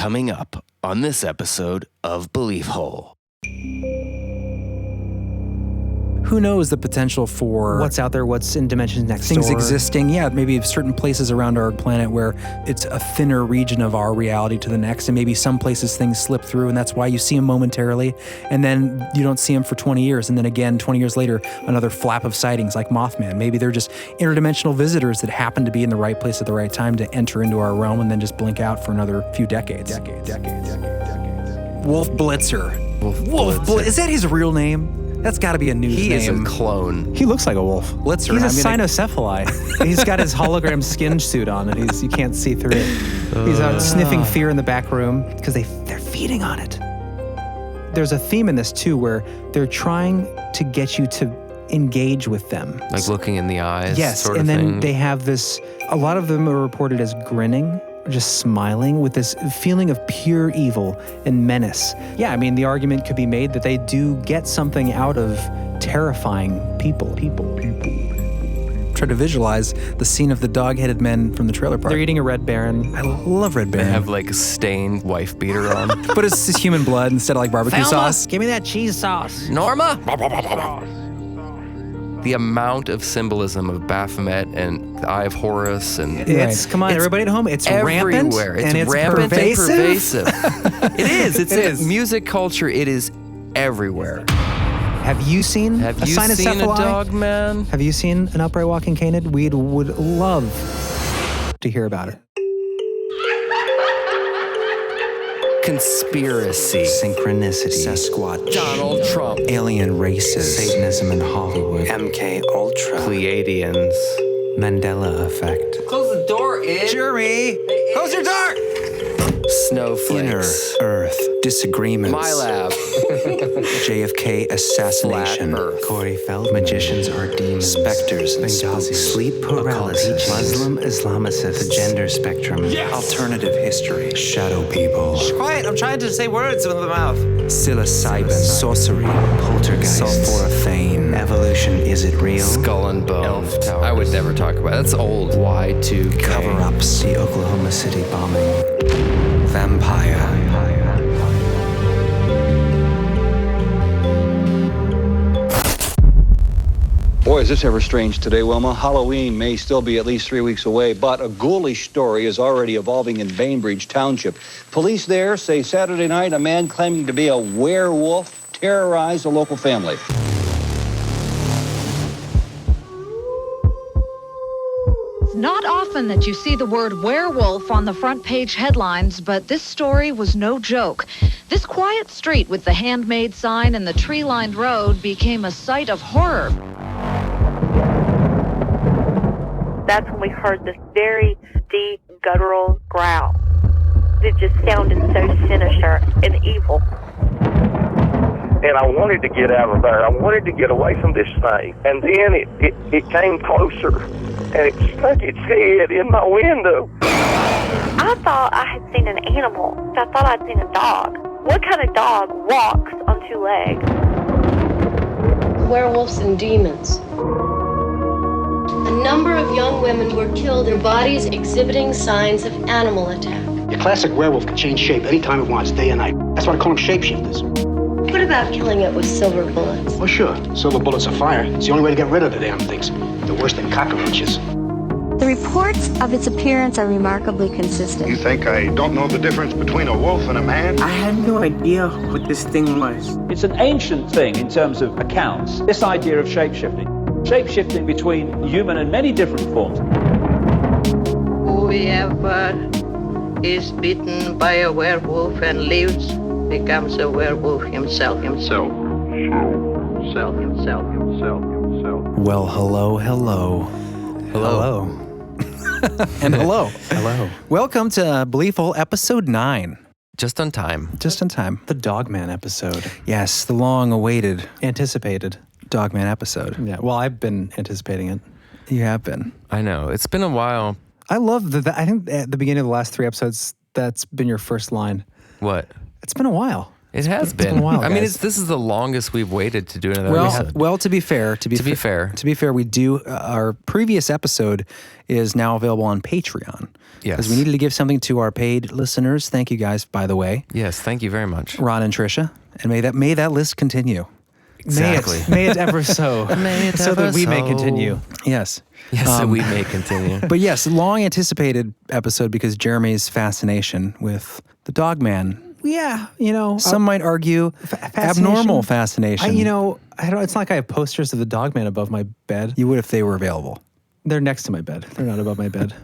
coming up on this episode of Belief Hole. Who knows the potential for what's out there, what's in dimensions next things door. existing. Yeah, maybe certain places around our planet where it's a thinner region of our reality to the next, and maybe some places things slip through, and that's why you see them momentarily, and then you don't see them for 20 years, and then again, 20 years later, another flap of sightings like Mothman. Maybe they're just interdimensional visitors that happen to be in the right place at the right time to enter into our realm and then just blink out for another few decades. Wolf Blitzer. Wolf Blitzer. Is that his real name? That's got to be a news name. He is a clone. He looks like a wolf. Blitzer. He's a cynocephali. He's got his hologram skin suit on, and you can't see through it. He's out sniffing fear in the back room because they're feeding on it. There's a theme in this too, where they're trying to get you to engage with them, like looking in the eyes. Yes, sort of and then thing. they have this. A lot of them are reported as grinning, just smiling with this feeling of pure evil and menace. Yeah, I mean, the argument could be made that they do get something out of terrifying people. Try to visualize the scene of the dog-headed men from the trailer park. They're eating a Red Baron. I love Red They Baron. have like a stained wife beater on. But it's just human blood instead of like barbecue sauce. Give me that cheese sauce. Norma! The amount of symbolism of Baphomet and the Eye of Horus and Come on, everybody at home. It's rampant. everywhere. It's and it's rampant pervasive. and pervasive. It is. It's It is. music culture. It is everywhere. Have you seen Have a you seen a cynocephali? dogman? Have you seen an upright walking canid? We would love to hear about it. Conspiracy. Synchronicity. Sasquatch. Donald Trump. Alien races. Satanism in Hollywood. MK Ultra. Pleiadians. Mandela effect. Close the door, Ed. Jeremy! Close your door! Snowflakes. Inner Earth. Disagreements. My lab. JFK assassination. Flat Earth. Corey Feldman. Magicians are demons. Specters and spooks. Sleep paralysis. Muslim Islamicist. The gender spectrum. Yes. Alternative history. Shadow people. Quiet, I'm trying to say words with the mouth. Psilocybin. Sorcery. Poltergeist. Sulforaphane. Evolution. Is it real? Skull and Bones. I would never talk about it. That's old. Y2K. Cover-ups. The Oklahoma City bombing. Vampire. Boy, is this ever strange today, Wilma. Halloween may still be at least 3 weeks away, but a ghoulish story is already evolving in Bainbridge Township. Police there say Saturday night a man claiming to be a werewolf terrorized a local family. Not often that you see the word werewolf on the front page headlines, but this story was no joke. This quiet street with the handmade sign and the tree-lined road became a sight of horror. That's when we heard this very deep, guttural growl. It just sounded so sinister and evil. And I wanted to get out of there. I wanted to get away from this thing. And then it came closer, and it stuck its head in my window. I thought I had seen an animal. I thought I'd seen a dog. What kind of dog walks on two legs? Werewolves and demons. A number of young women were killed, their bodies exhibiting signs of animal attack. Your classic werewolf can change shape anytime it wants, day and night. That's why I call them shapeshifters. What about killing it with silver bullets? Well, sure. Silver bullets are fire. It's the only way to get rid of the damn things. They're worse than cockroaches. The reports of its appearance are remarkably consistent. You think I don't know the difference between a wolf and a man? I had no idea what this thing was. It's an ancient thing in terms of accounts. This idea of shapeshifting. Shapeshifting between human and many different forms. Whoever is bitten by a werewolf and lives becomes a werewolf himself. Well, hello. And hello. Hello. Welcome to Belief Hole episode 9. Just on time. Just in time. The Dogman episode. Yes, the long-awaited, Anticipated. Dogman episode. Yeah, well, I've been anticipating it. You have been. I know. It's been a while. I love I think at the beginning of the last 3 episodes, that's been your first line. What? It's been a while. It has been. a while, I mean, guys. this is the longest we've waited to do another episode. Well, to be fair, we do. Our previous episode is now available on Patreon. Yes. Because we needed to give something to our paid listeners. Thank you guys, by the way. Yes, thank you very much. Ron and Trisha. And may that list continue. Exactly. May it ever so. So that we may continue. Yes. Yes, so we may continue. But yes, long anticipated episode because Jeremy's fascination with the Dogman. Yeah, Some might argue abnormal fascination. I don't. It's not like I have posters of the Dogman above my bed. You would if they were available. They're next to my bed. They're not above my bed.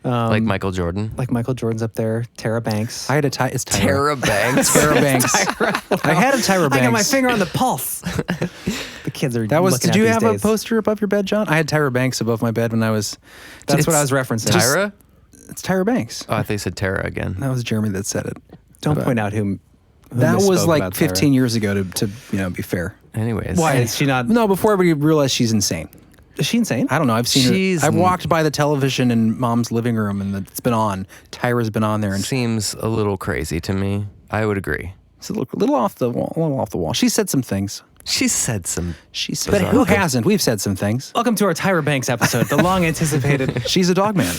Like Michael Jordan. Like Michael Jordan's up there. Tyra Banks. I had a it's Tyra. Tyra Banks. Tyra Banks. I had a Tyra Banks. I got my finger on the pulse. The kids are. Did you have a poster above your bed, John? I had Tyra Banks above my bed when I was. That's what I was referencing. Tyra? It's Tyra Banks. Oh, I thought you said Tara again. That was Jeremy that said it. Don't point out who that was misspoke like about 15 Tyra. years ago to be fair. Anyways. Why is she not? No, before everybody realized she's insane. Is she insane? I don't know. I've seen her. I've walked by the television in Mom's living room and it's been on. Tyra's been on there. And seems a little crazy to me. I would agree. It's a little off the wall. She said some things. But who hasn't? We've said some things. Welcome to our Tyra Banks episode, the long anticipated. She's a Dogman.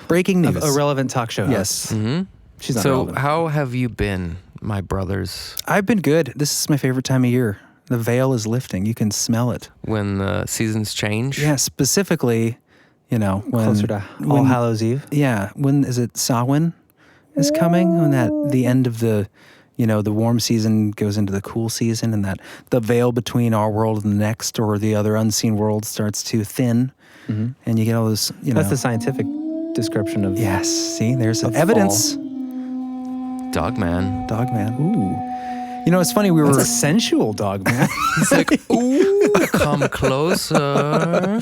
Breaking news. A relevant talk show host. Yes. Mm-hmm. She's not so relevant. how have you been, my brothers? I've been good. This is my favorite time of year. The veil is lifting. You can smell it. When the seasons change? Yeah, specifically, when... Closer to All Hallows Eve? Yeah. When is it Samhain is coming? When the end of the, the warm season goes into the cool season and that the veil between our world and the next or the other unseen world starts to thin. Mm-hmm. And you get all this, That's the scientific description of... Yes. See, there's evidence. Fall. Dogman. Ooh. It's funny. That's a sensual dog, man. He's like, ooh, come closer. I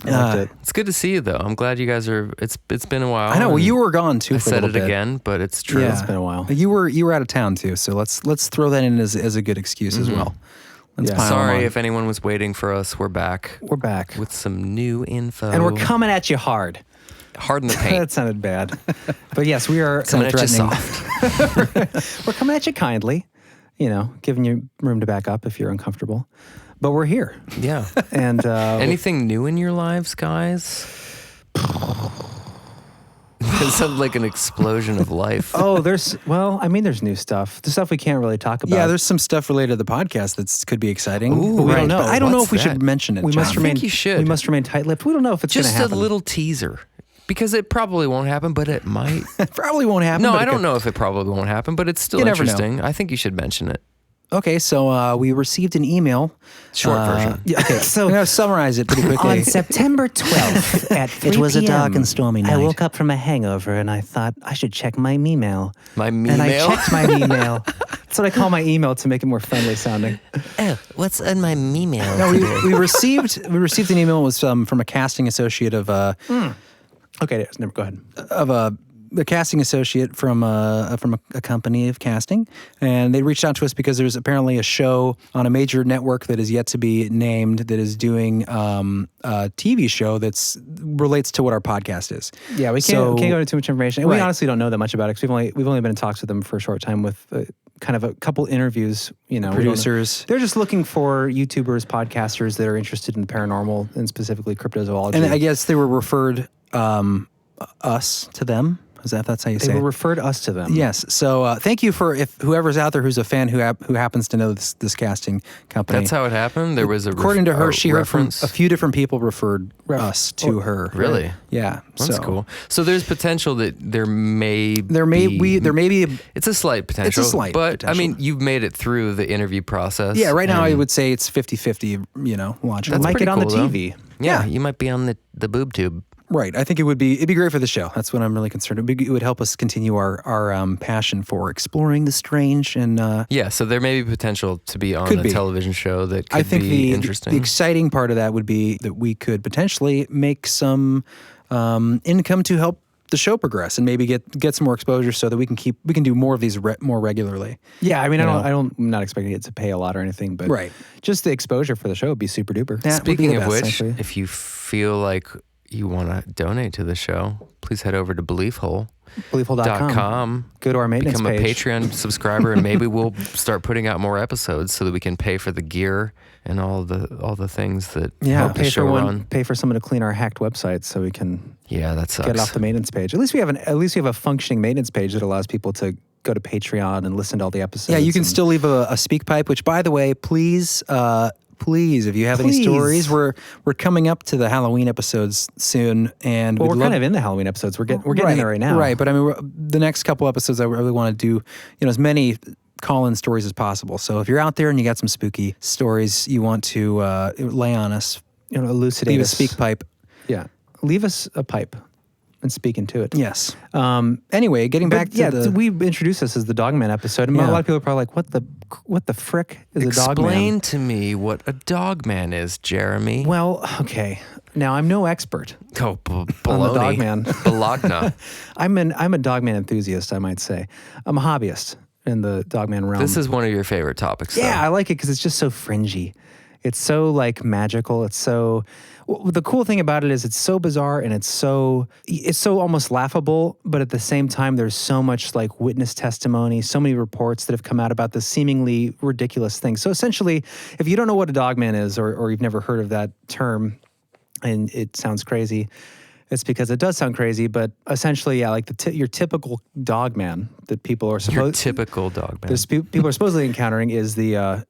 loved it. It's good to see you, though. I'm glad you guys are. It's been a while. I know. Well, you were gone too. I for said a it little bit. again, but it's true. Yeah, it's been a while. You were out of town too, so let's throw that in as a good excuse as well. Let's pile Sorry on. if anyone was waiting for us. We're back. We're back with some new info, and we're coming at you hard. Hard in the paint. That sounded bad. But yes, we are coming at you soft. We're coming at you kindly, giving you room to back up if you're uncomfortable. But we're here. Yeah. And anything new in your lives, guys? It sounded like an explosion of life. Oh, there's new stuff. The stuff we can't really talk about. Yeah, there's some stuff related to the podcast that could be exciting. Ooh, but we don't right. know. But I don't know what's if we that? should mention it. We John. must remain. I think you should. We must remain tight-lipped. We don't know if it's going to happen. Just a little teaser. Because it probably won't happen, but it might. It probably won't happen. No, but I don't know if it probably won't happen, but it's still interesting. I think you should mention it. Okay, so we received an email. Short version. Yeah, okay, so I'm going to summarize it pretty quickly. On September 12th at 3 It was a p.m., dark and stormy night. I woke up from a hangover and I thought I should check my email. My email? And I checked my email. That's what I call my email to make it more friendly sounding. Oh, what's on my email? No, we received an email. It was from a casting associate of Okay, never go ahead. Of a casting associate from a company of casting, and they reached out to us because there's apparently a show on a major network that is yet to be named that is doing a TV show that's relates to what our podcast is. Yeah, we can't go into too much information. And Right. we honestly don't know that much about it because we've only been in talks with them for a short time with kind of a couple interviews. Producers. They're just looking for YouTubers, podcasters that are interested in the paranormal and specifically cryptozoology. And I guess they were referred us to them. That's how you say it? They were referred us to them. Yes. So thank you for if whoever's out there who's a fan who happens to know this casting company. That's how it happened? There was according to her, she reference? heard from a few different people referred us to her. Really? Yeah. That's cool. So there's potential that there may be... It's a slight potential. It's a slight But, potential. I mean, you've made it through the interview process. Yeah, right now I would say it's 50-50, logically. That's might pretty get on cool, the though. TV. Yeah, you might be on the boob tube. Right. I think it'd be great for the show. That's what I'm really concerned. It would help us continue our passion for exploring the strange and yeah. So there may be potential to be on Could a be. television show that could I think be interesting. The exciting part of that would be that we could potentially make some income to help the show progress and maybe get some more exposure so that we can do more of these more regularly. Yeah, I mean, I'm not expecting it to pay a lot or anything, but Right. just the exposure for the show would be super duper. That would be Speaking the of best, which, actually. if you feel like you want to donate to the show, please head over to BeliefHole.com. Go to our maintenance page. Become a Patreon subscriber, and maybe we'll start putting out more episodes so that we can pay for the gear and all the things that help the show run. Pay for someone to clean our hacked website so we can that sucks. Get it off the maintenance page. At least we have a functioning maintenance page that allows people to go to Patreon and listen to all the episodes. Yeah, you can still leave a speak pipe, which, by the way, please, if you have any stories, we're coming up to the Halloween episodes soon, and we're kind of in the Halloween episodes. We're getting in there right now, right? But I mean, the next couple episodes, I really want to do as many call-in stories as possible. So if you're out there and you got some spooky stories you want to lay on us, elucidate, leave a speak pipe. Yeah, leave us a pipe and speak into it. Yes. Anyway, getting back to we introduced this as the Dogman episode, and a lot of people are probably like, what the frick is a Dogman? Explain to me what a Dogman is, Jeremy. Well, okay. Now, I'm no expert on the Dogman. Bologna. I'm a Dogman enthusiast, I might say. I'm a hobbyist in the Dogman realm. This is one of your favorite topics, though. Yeah, I like it because it's just so fringy. It's so magical. It's so... the cool thing about it is it's so bizarre and it's so almost laughable, but at the same time, there's so much witness testimony, so many reports that have come out about this seemingly ridiculous thing. So essentially, if you don't know what a Dogman is or you've never heard of that term and it sounds crazy, it's because it does sound crazy, but essentially, your typical Dogman that people are supposed... Your typical Dogman. People are supposedly encountering is the...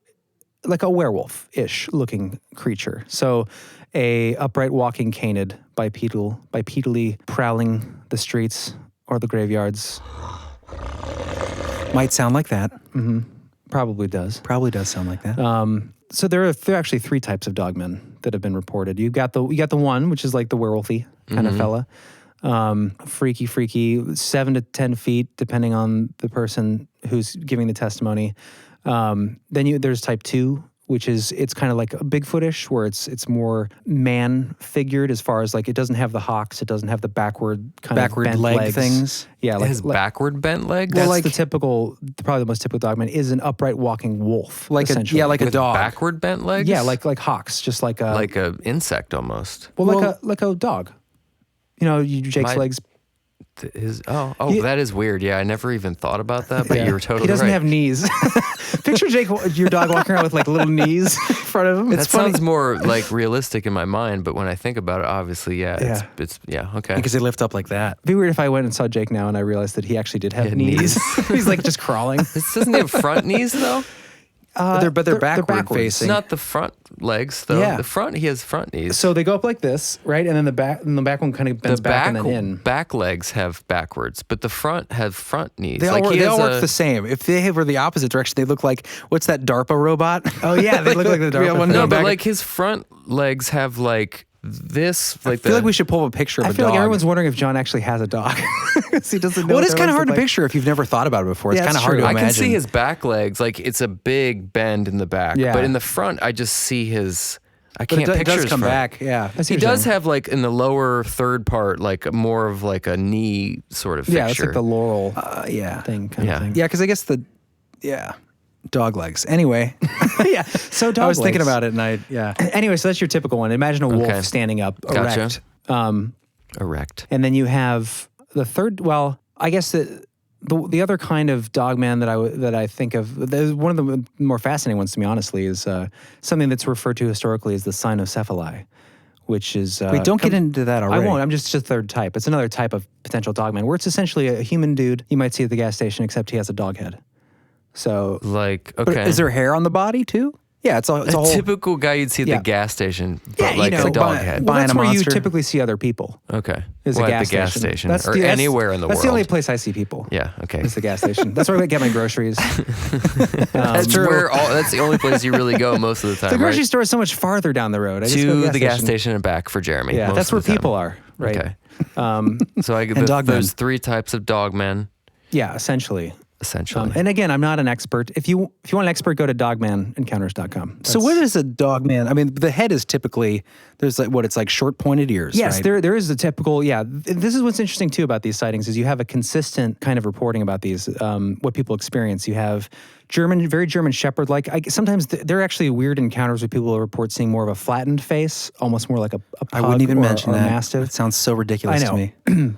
like a werewolf-ish looking creature. So a upright walking canid bipedally prowling the streets or the graveyards. Might sound like that. Mm-hmm. Probably does. Probably does sound like that. So there are actually three types of dogmen that have been reported. You got the one, which is like the werewolfy kind of fella. Freaky, 7 to 10 feet, depending on the person who's giving the testimony. Then there's type 2, which is, it's kind of like a Bigfoot-ish, where it's more man-figured as far as it doesn't have the hocks, it doesn't have the backward bent leg things. Yeah, it has backward bent legs? Well, that's probably the most typical Dogman is an upright walking wolf. Like a dog. Backward bent legs? Yeah, like hocks, just like a... Like a insect almost. Well, like a dog. Jake's legs... that is weird. Yeah, I never even thought about that, but you were totally right. He doesn't have knees. Picture Jake, your dog walking around with little knees in front of him. That sounds more realistic in my mind, but when I think about it, obviously, it's okay. Because they lift up like that. It'd be weird if I went and saw Jake now and I realized that he actually did have knees. He's just crawling. Doesn't he have front knees though? They're backward facing. Not the front legs though. Yeah. The front, he has front knees. So they go up like this, right? And then the back one kind of bends back and then in. Back legs have backwards, but the front have front knees. They all work the same. If they were the opposite direction, they look like, what's that DARPA robot? Oh yeah, they look like the DARPA. No, but his front legs have this. I feel like we should pull up a picture of a dog. I feel like everyone's wondering if John actually has a dog. He doesn't know. Well, it's kind of hard to picture if you've never thought about it before. It's kind of hard to imagine. I can see his back legs, it's a big bend in the back. Yeah. But in the front, I just see his... I can't picture his front. It does come back, yeah. He does have, in the lower third part, more of a knee sort of fixture. Yeah, it's like the laurel thing kind of thing. Yeah, because I guess dog legs. Anyway. Yeah, so dog I was legs. thinking about it and Anyway, so that's your typical one. Imagine a wolf standing up, erect. Gotcha. Erect. And then you have the third, I guess the other kind of dogman that I think of, one of the more fascinating ones to me, honestly, is something that's referred to historically as the cynocephali, which is... Wait, don't get into that already. I won't. I'm just a third type. It's another type of potential dogman, where it's essentially a human dude you might see at the gas station, except he has a dog head. So... okay. But is there hair on the body, too? Yeah, it's a whole... typical guy you'd see at the gas station, but a dog head. Well, that's where you typically see other people. Okay. Is a gas at the gas station. Or anywhere in the world. That's the only place I see people. Yeah, okay. It's the gas station. That's where I get my groceries. That's true. That's the only place you really go most of the time, The grocery store is so much farther down the road. To the gas station and back for Jeremy. Yeah, that's where people are, right? Okay. So there's 3 types of dogmen. Yeah, essentially. essentially. And again, I'm not an expert. If you want an expert, go to dogmanencounters.com. So what is a dogman? I mean, the head is typically, there's it's like short pointed ears, yes, right? there is the typical, This is what's interesting too about these sightings is you have a consistent kind of reporting about these, what people experience. You have very German Shepherd-like. Sometimes they're actually weird encounters where people report seeing more of a flattened face, almost more like a pug I wouldn't even mention that. Mastiff. It sounds so ridiculous to me.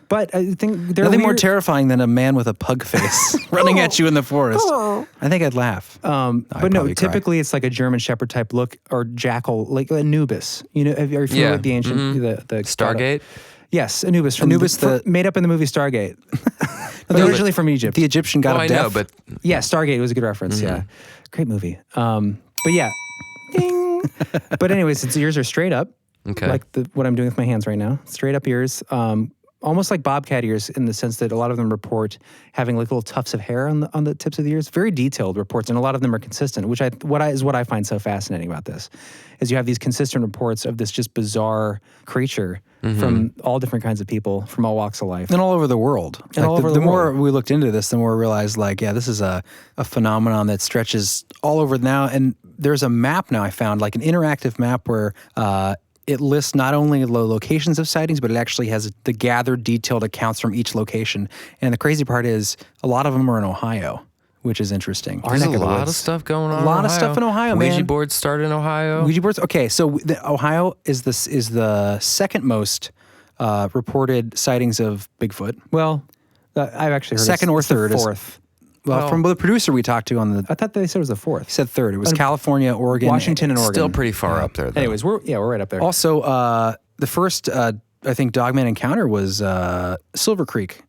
But I think they're nothing more terrifying than a man with a pug face running at you in the forest. I think I'd laugh. But no, typically it's like a German Shepherd type look or jackal, like Anubis. Are you familiar with the ancient the Stargate? Yes, Anubis. Made up in the movie Stargate. They're originally from Egypt. The Egyptian god of death. I know, but yeah, Stargate was a good reference. Yeah, great movie. But yeah, ding. But anyways, its ears are straight up. Okay, like what I'm doing with my hands right now. Straight up ears. Almost like bobcat ears in the sense that a lot of them report having like little tufts of hair on the tips of the ears. Very detailed reports, and a lot of them are consistent, which is what I find so fascinating about this, is you have these consistent reports of this just bizarre creature from all different kinds of people from all walks of life. And all over the world. The more we looked into this, the more we realized this is a phenomenon that stretches all over now. And there's a map now I found, like an interactive map where it lists not only the locations of sightings, but it actually has the gathered detailed accounts from each location. And the crazy part is a lot of them are in Ohio, which is interesting. There's a lot of stuff going on. A lot of stuff in Ohio, man. Ouija boards start in Ohio. Ouija boards. Okay, so Ohio is the second most reported sightings of Bigfoot. Well, I've actually heard second or third. Fourth. Well, from the producer we talked to on the... I thought they said it was the fourth. He said third. It was California, Oregon. Washington and Oregon. Still pretty far up there, though. Anyways, we're right up there. Also, the first, I think, Dogman encounter was Silver Creek.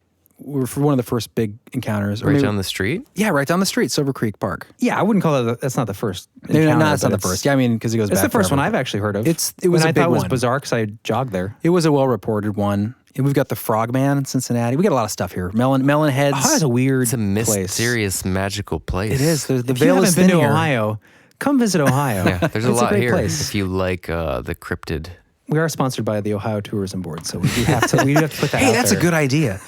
For one of the first big encounters. Right down the street? Yeah, right down the street, Silver Creek Park. Yeah, I wouldn't call it, that's not the first encounter. No, it's not the first. Yeah, I mean, because it goes back It's the first forever. one I've actually heard of. It was a big one. I thought it was bizarre because I jogged there. It was a well-reported one. And we've got the Frogman in Cincinnati. We got a lot of stuff here. Melon Heads. Ohio's a weird It's a mysterious, magical place. It is. The if veil you haven't is been thin to here. Ohio, come visit Ohio. Yeah, there's a lot great here place. if you like the cryptid. We are sponsored by the Ohio Tourism Board, so we do have to put that out Hey, that's there. a good idea.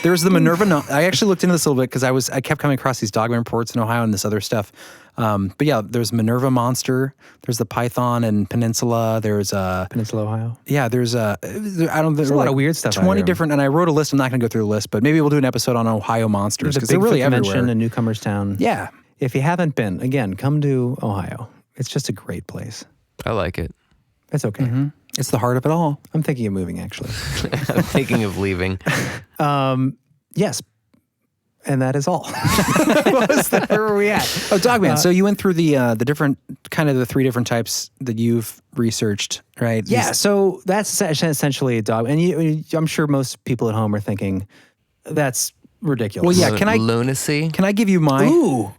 There's the Minerva. I actually looked into this a little bit because I kept coming across these Dogman reports in Ohio and this other stuff. But yeah, there's Minerva Monster. There's the Python and Peninsula. There's Peninsula, Ohio. Yeah, there's there's a lot of weird stuff. 20 different, and I wrote a list. I'm not going to go through the list, but maybe we'll do an episode on Ohio monsters because they're really convention everywhere. in Newcomers Town. Yeah. If you haven't been, again, come to Ohio. It's just a great place. I like it. It's okay. Mm-hmm. It's the heart of it all. I'm thinking of moving, actually. I'm thinking of leaving. Yes. And that is all. Where were we at? Oh, Dogman. So you went through the different, kind of the three different types that you've researched, right? Yeah. So that's essentially a dog. And I'm sure most people at home are thinking, that's ridiculous. Well, yeah. Lunacy? Can I give you my... Ooh.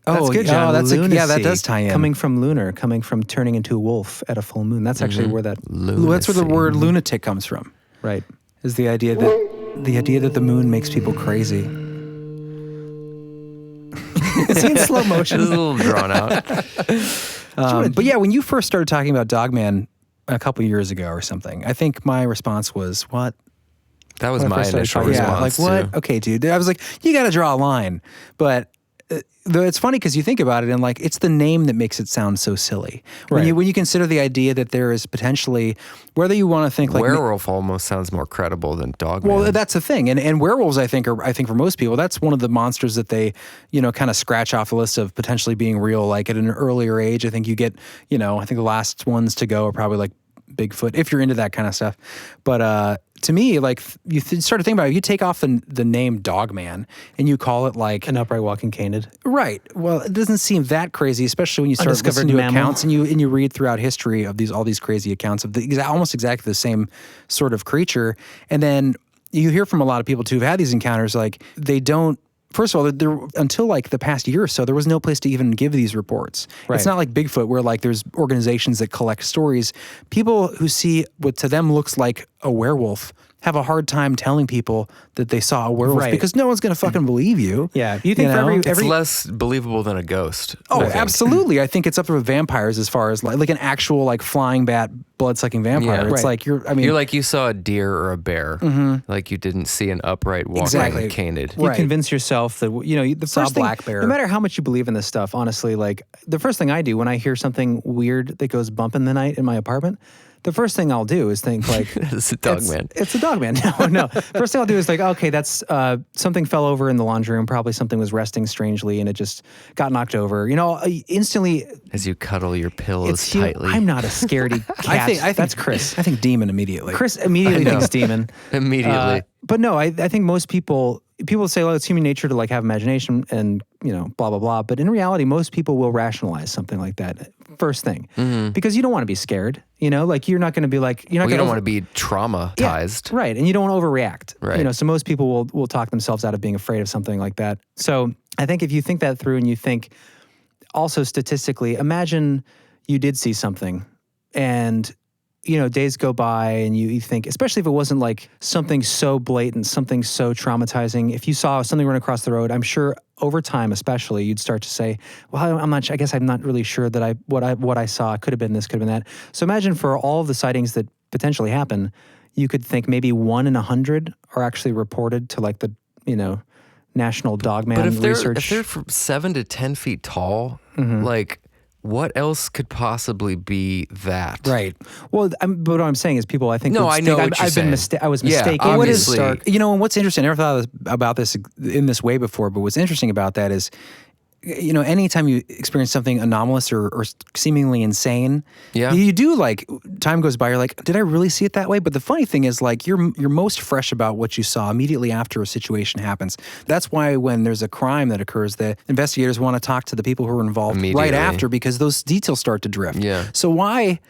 That's good, John. Oh, yeah, that does tie in. Coming from turning into a wolf at a full moon. That's actually where that... Lunacy. That's where the word lunatic comes from. Right. Is the idea that the moon makes people crazy. Is he in slow motion? It's a little drawn out. But yeah, when you first started talking about Dogman a couple years ago or something, I think my response was, what? That was my initial response. Yeah, like, what? Too. Okay, dude. I was like, you got to draw a line. But it's funny because you think about it and like, it's the name that makes it sound so silly. Right. When you consider the idea that there is potentially, whether you want to think like... Werewolf almost sounds more credible than Dogman. Well, that's the thing. And werewolves, I think for most people, that's one of the monsters that they, kind of scratch off the list of potentially being real. Like at an earlier age, I think you get, I think the last ones to go are probably like Bigfoot, if you're into that kind of stuff. But to me, like you start to think about it, you take off the name Dogman and you call it like an upright walking canid. Right. Well, it doesn't seem that crazy, especially when you start listening to accounts and you read throughout history of all these crazy accounts of almost exactly the same sort of creature. And then you hear from a lot of people too who've had these encounters, like they don't. First of all, until like the past year or so, there was no place to even give these reports. Right. It's not like Bigfoot where like there's organizations that collect stories. People who see what to them looks like a werewolf have a hard time telling people that they saw a werewolf because no one's going to fucking believe you. Yeah. You think for it's less believable than a ghost. Oh, absolutely. I think it's up there with vampires as far as like an actual like flying bat blood-sucking vampire. It's like you're like you saw a deer or a bear. Like you didn't see an upright walking canid. You convince yourself that, the first thing, black bear. No matter how much you believe in this stuff, honestly, like the first thing I do when I hear something weird that goes bump in the night in my apartment, the first thing I'll do is think like, it's a dogman. It's a dogman. No. First thing I'll do is like, okay, that's something fell over in the laundry room. Probably something was resting strangely and it just got knocked over. Instantly. As you cuddle your pillows tightly. I'm not a scaredy cat. I think that's Chris. I think demon immediately. Chris immediately thinks demon. Immediately. But no, I think most people say, well, it's human nature to like have imagination and, blah, blah, blah. But in reality, most people will rationalize something like that first thing because you don't want to be scared. Like you're not going to be like, you don't want to be traumatized. Yeah, right. And you don't want to overreact. Right. So most people will talk themselves out of being afraid of something like that. So I think if you think that through and you think also statistically, imagine you did see something and days go by and you think, especially if it wasn't like something so blatant, something so traumatizing, if you saw something run across the road, I'm sure over time especially, you'd start to say, well, I guess I'm not really sure that what I saw could have been this, could have been that. So imagine for all of the sightings that potentially happen, you could think maybe 1 in 100 are actually reported to like the, National Dogman Research. If they're from 7 to 10 feet tall, like, what else could possibly be that? Right. Well, but what I'm saying is people, I think, I know what you're saying. I was mistaken. Yeah, obviously. And what's interesting, I never thought about this in this way before, but what's interesting about that is, anytime you experience something anomalous or seemingly insane, you do like, time goes by, you're like, did I really see it that way? But the funny thing is like, you're most fresh about what you saw immediately after a situation happens. That's why when there's a crime that occurs, the investigators want to talk to the people who are involved right after because those details start to drift. Yeah. So why...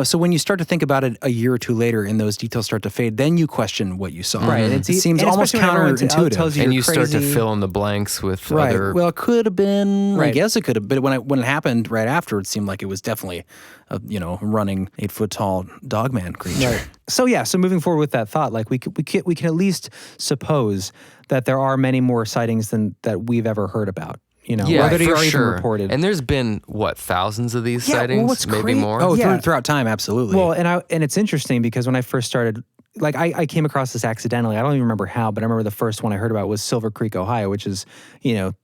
so when you start to think about it a year or two later and those details start to fade, then you question what you saw. Right. It seems almost counterintuitive. And you start to fill in the blanks with other... Well, it could have been, I guess it could have, but when it happened right after, it seemed like it was definitely a, running 8-foot-tall dogman creature. Right. So moving forward with that thought, like we can at least suppose that there are many more sightings than that we've ever heard about. Whether they are even reported. And there's been, thousands of these sightings? Maybe more? Oh, throughout time, absolutely. Well, and it's interesting because when I first started, like I came across this accidentally. I don't even remember how, but I remember the first one I heard about was Silver Creek, Ohio, which is,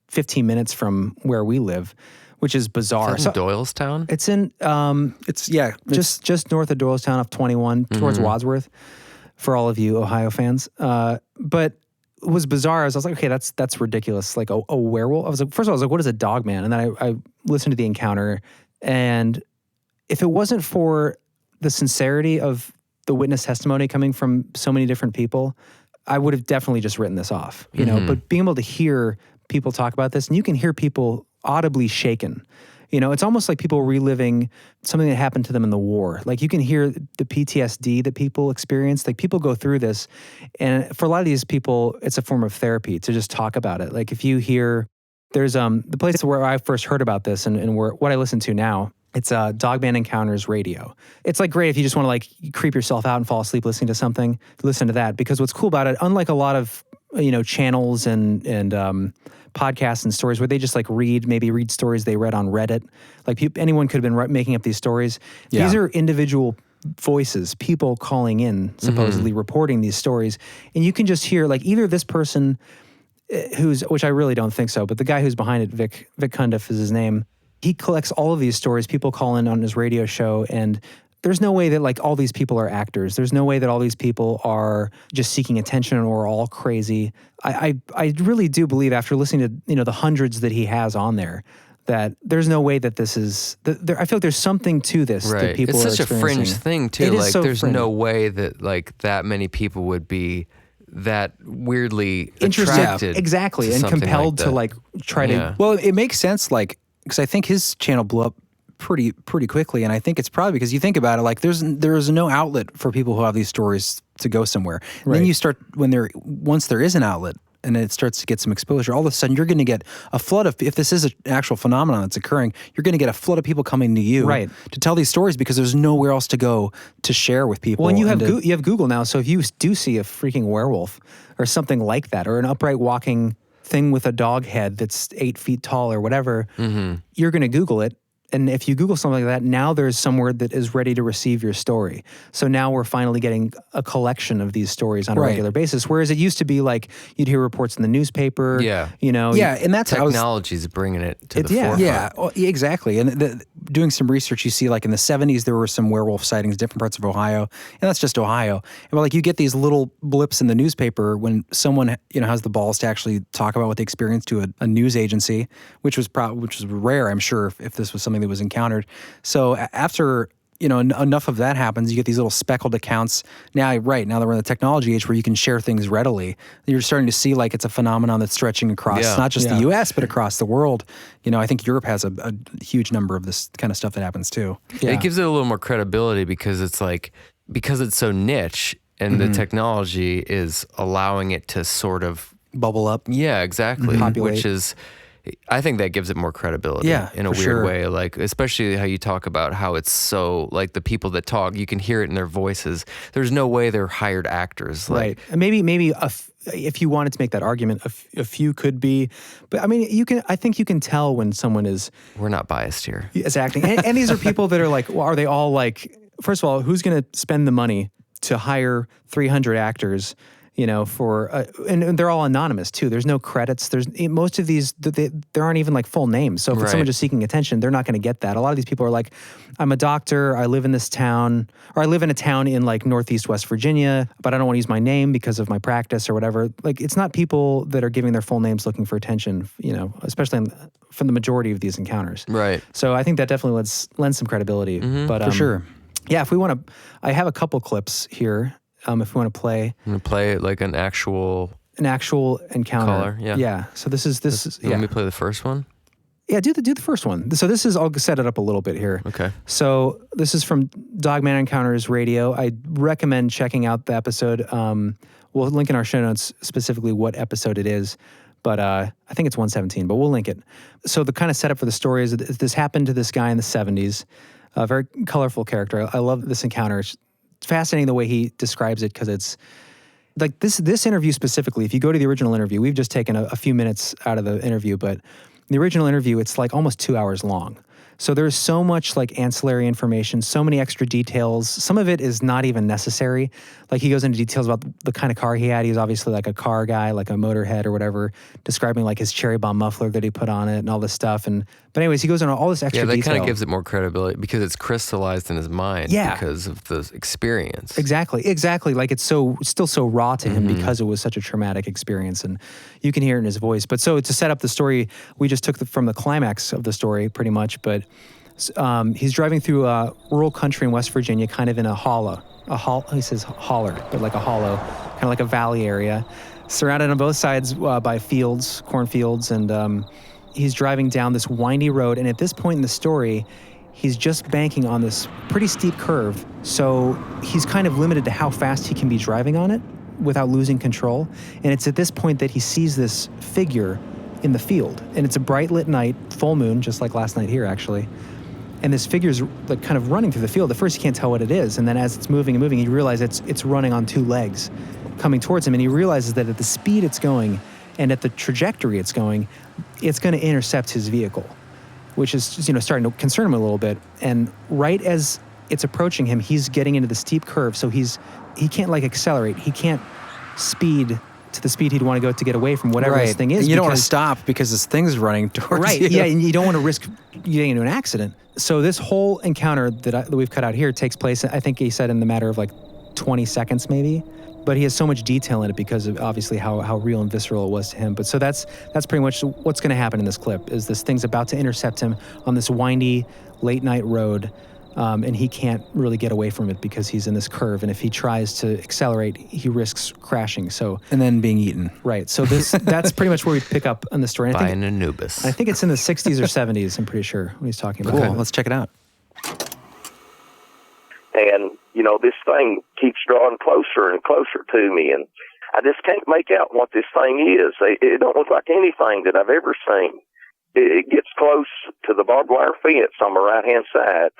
15 minutes from where we live, which is bizarre. Is that in Doylestown? It's in, just north of Doylestown off 21 towards Wadsworth for all of you Ohio fans. But it was bizarre. I was like, okay, that's ridiculous. Like a werewolf. I was like, first of all, I was like, what is a dogman? And then I listened to the encounter, and if it wasn't for the sincerity of the witness testimony coming from so many different people, I would have definitely just written this off. But being able to hear people talk about this, and you can hear people audibly shaken. It's almost like people reliving something that happened to them in the war. Like you can hear the PTSD that people experience. Like people go through this. And for a lot of these people, it's a form of therapy to just talk about it. Like if you hear, there's the place where I first heard about this and where what I listen to now, it's Dogman Encounters Radio. It's like great if you just want to like creep yourself out and fall asleep listening to something, listen to that. Because what's cool about it, unlike a lot of, channels and podcasts and stories where they just like read stories they read on Reddit. Like anyone could have been making up these stories. Yeah. These are individual voices, people calling in, supposedly reporting these stories. And you can just hear like either this person which I really don't think so, but the guy who's behind it, Vic Cundiff is his name. He collects all of these stories. People call in on his radio show, and there's no way that like all these people are actors. There's no way that all these people are just seeking attention or all crazy. I really do believe after listening to, the hundreds that he has on there, that there's no way that this is, I feel like there's something to this that people are experiencing. It's such a fringe thing too. Like there's no way that like that many people would be that weirdly interested, attracted. Exactly. And compelled to like try to. Well, it makes sense, like, because I think his channel blew up pretty quickly, and I think it's probably because you think about it, like there is no outlet for people who have these stories to go somewhere. And then you start once there is an outlet and it starts to get some exposure, all of a sudden you're going to get a flood of, if this is an actual phenomenon that's occurring, you're going to get a flood of people coming to you to tell these stories because there's nowhere else to go to share with people. Well, and you have Google now, so if you do see a freaking werewolf or something like that, or an upright walking thing with a dog head that's 8 feet tall or whatever, you're going to Google it. And if you Google something like that, now there's somewhere that is ready to receive your story. So now we're finally getting a collection of these stories on a regular basis. Whereas it used to be like you'd hear reports in the newspaper. Yeah. And that's technology's bringing it to the forefront. Yeah, exactly. And doing some research, you see like in the 70s, there were some werewolf sightings in different parts of Ohio. And that's just Ohio. And like you get these little blips in the newspaper when someone, has the balls to actually talk about what they experienced to a news agency, which was rare, I'm sure, if this was something that was encountered. So after enough of that happens, you get these little speckled accounts. Now that we're in the technology age where you can share things readily, you're starting to see like it's a phenomenon that's stretching across not just the U.S., but across the world. I think Europe has a huge number of this kind of stuff that happens too. Yeah. It gives it a little more credibility because it's so niche and the technology is allowing it to sort of bubble up. Yeah, exactly. Populate. Which is, I think that gives it more credibility in a weird way. Like, especially how you talk about how it's so, like the people that talk, you can hear it in their voices. There's no way they're hired actors. Right. And maybe if you wanted to make that argument, a few could be, but I mean, I think you can tell when someone is. We're not biased here. Is acting. And these are people that are like, well, are they all like, first of all, who's going to spend the money to hire 300 actors? And they're all anonymous too. There's no credits. Most of these, there aren't even like full names. So if it's someone just seeking attention, they're not going to get that. A lot of these people are like, I'm a doctor, I live in this town, or I live in a town in like Northeast West Virginia, but I don't want to use my name because of my practice or whatever. Like, it's not people that are giving their full names looking for attention, especially from the majority of these encounters. Right. So I think that definitely lends some credibility. But for sure. Yeah, if we want to, I have a couple clips here. If we want to play, I'm gonna play like an actual encounter. Caller, yeah. So this is. Let me play the first one. Yeah, do the first one. So this is. I'll set it up a little bit here. Okay. So this is from Dogman Encounters Radio. I recommend checking out the episode. We'll link in our show notes specifically what episode it is, but I think it's 117. But we'll link it. So the kind of setup for the story is that this happened to this guy in the 70s. A very colorful character. I love this encounter. It's fascinating the way he describes it, because it's like this interview specifically. If you go to the original interview, we've just taken a few minutes out of the interview, but the original interview, it's like almost 2 hours long. So there's so much like ancillary information, so many extra details. Some of it is not even necessary. Like, he goes into details about the kind of car he had. He was obviously like a car guy, like a motorhead or whatever, describing like his cherry bomb muffler that he put on it and all this stuff. But anyways, he goes into all this extra detail. Yeah, that kind of gives it more credibility because it's crystallized in his mind because of the experience. Exactly. Like, it's still so raw to him because it was such a traumatic experience, and you can hear it in his voice. But so to set up the story, we just took from the climax of the story pretty much, but he's driving through a rural country in West Virginia, kind of in a hollow. He says holler, but like a hollow, kind of like a valley area, surrounded on both sides by fields, cornfields, and he's driving down this windy road. And at this point in the story, he's just banking on this pretty steep curve, so he's kind of limited to how fast he can be driving on it without losing control. And it's at this point that he sees this figure in the field, and it's a bright lit night, full moon, just like last night here actually. And this figure's like kind of running through the field. At first, you can't tell what it is, and then as it's moving and moving, you realize it's running on two legs, coming towards him. And he realizes that at the speed it's going and at the trajectory it's going to intercept his vehicle, which is starting to concern him a little bit. And right as it's approaching him, he's getting into the steep curve, so he can't like accelerate. He can't speed to the speed he'd want to go to get away from whatever this thing is. And you don't want to stop because this thing's running towards you. Yeah, and you don't want to risk getting into an accident. So this whole encounter that we've cut out here takes place, I think he said, in the matter of like 20 seconds maybe. But he has so much detail in it because of obviously how real and visceral it was to him. But so that's pretty much what's going to happen in this clip, is this thing's about to intercept him on this windy late night road. And he can't really get away from it because he's in this curve. And if he tries to accelerate, he risks crashing. And then being eaten. Right. So that's pretty much where we pick up on the story. By an Anubis. I think it's in the 60s or 70s, I'm pretty sure, when he's talking about Cool. Let's check it out. And, this thing keeps drawing closer and closer to me. And I just can't make out what this thing is. It don't look like anything that I've ever seen. It gets close to the barbed wire fence on the right-hand side.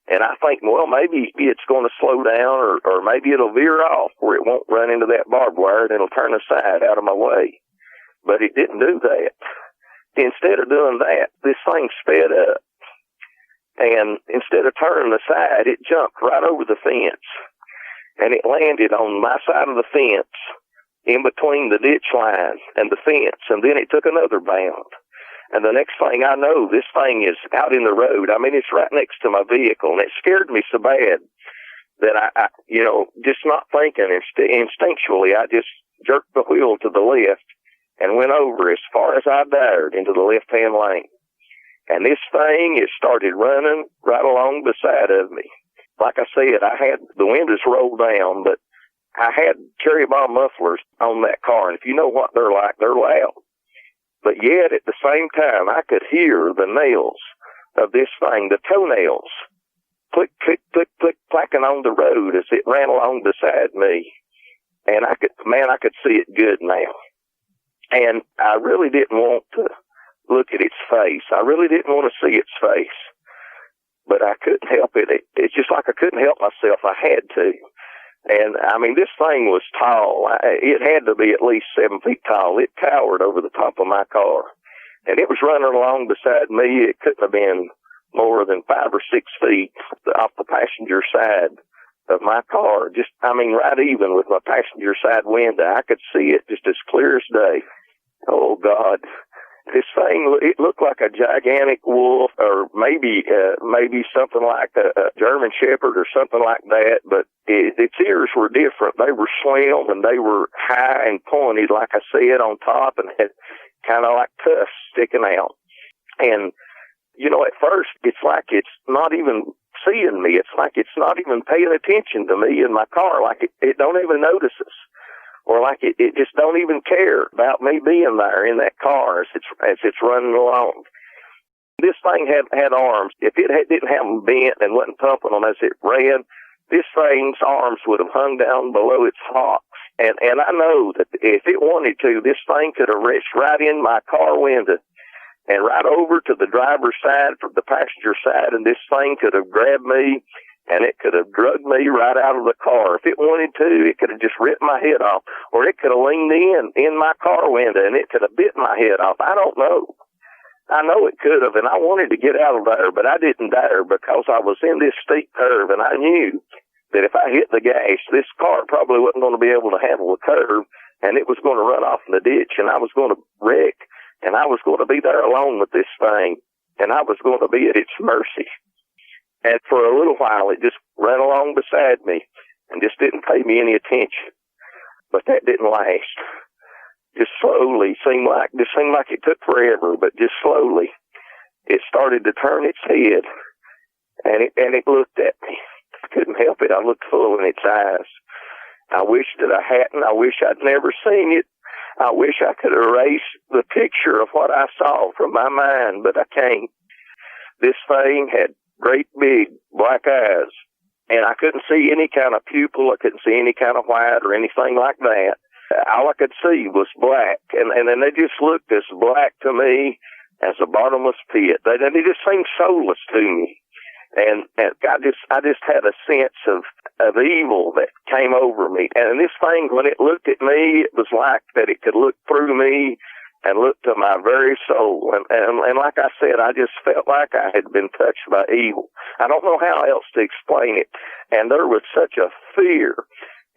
And I think, well, maybe it's going to slow down or maybe it'll veer off where it won't run into that barbed wire and it'll turn aside out of my way. But it didn't do that. Instead of doing that, this thing sped up. And instead of turning aside, it jumped right over the fence. And it landed on my side of the fence, in between the ditch line and the fence. And then it took another bound. And the next thing I know, this thing is out in the road. I mean, it's right next to my vehicle. And it scared me so bad that I just not thinking, instinctually, I just jerked the wheel to the left and went over as far as I dared into the left-hand lane. And this thing, it started running right along beside of me. Like I said, I had the windows rolled down, but I had cherry bomb mufflers on that car. And if you know what they're like, they're loud. But yet, at the same time, I could hear the nails of this thing, the toenails, click, click, click, click, clacking on the road as it ran along beside me. And I could see it good now. And I really didn't want to look at its face. I really didn't want to see its face. But I couldn't help it. It's just like I couldn't help myself. I had to. And, I mean, this thing was tall. It had to be at least 7 feet tall. It towered over the top of my car. And it was running along beside me. It couldn't have been more than 5 or 6 feet off the passenger side of my car. Just, I mean, right even with my passenger side window. I could see it just as clear as day. Oh, God. This thing, it looked like a gigantic wolf, or maybe something like a German Shepherd or something like that, but its ears were different. They were slim, and they were high and pointed, like I said, on top, and had kind of like tusks sticking out. And, at first, it's like it's not even seeing me. It's like it's not even paying attention to me in my car, like it don't even notice us. Or like it just don't even care about me being there in that car as it's running along. This thing had arms. If it didn't have them bent and wasn't pumping them as it ran, this thing's arms would have hung down below its hocks. And I know that if it wanted to, this thing could have reached right in my car window and right over to the driver's side from the passenger side, and this thing could have grabbed me. And it could have drugged me right out of the car. If it wanted to, it could have just ripped my head off. Or it could have leaned in my car window, and it could have bit my head off. I don't know. I know it could have, and I wanted to get out of there, but I didn't dare because I was in this steep curve, and I knew that if I hit the gas, this car probably wasn't going to be able to handle the curve, and it was going to run off in the ditch, and I was going to wreck, and I was going to be there alone with this thing, and I was going to be at its mercy. And for a little while, it just ran along beside me and just didn't pay me any attention. But that didn't last. Just slowly, seemed like it took forever, but just slowly, it started to turn its head, and it looked at me. I couldn't help it. I looked full in its eyes. I wish that I hadn't. I wish I'd never seen it. I wish I could erase the picture of what I saw from my mind, but I can't. This thing had great big black eyes, and I couldn't see any kind of pupil. I couldn't see any kind of white or anything like that. All I could see was black, and then they just looked as black to me as a bottomless pit. They just seemed soulless to me, and I just had a sense of evil that came over me. And this thing, when it looked at me, it was like that it could look through me and look to my very soul. And like I said, I just felt like I had been touched by evil. I don't know how else to explain it. And there was such a fear.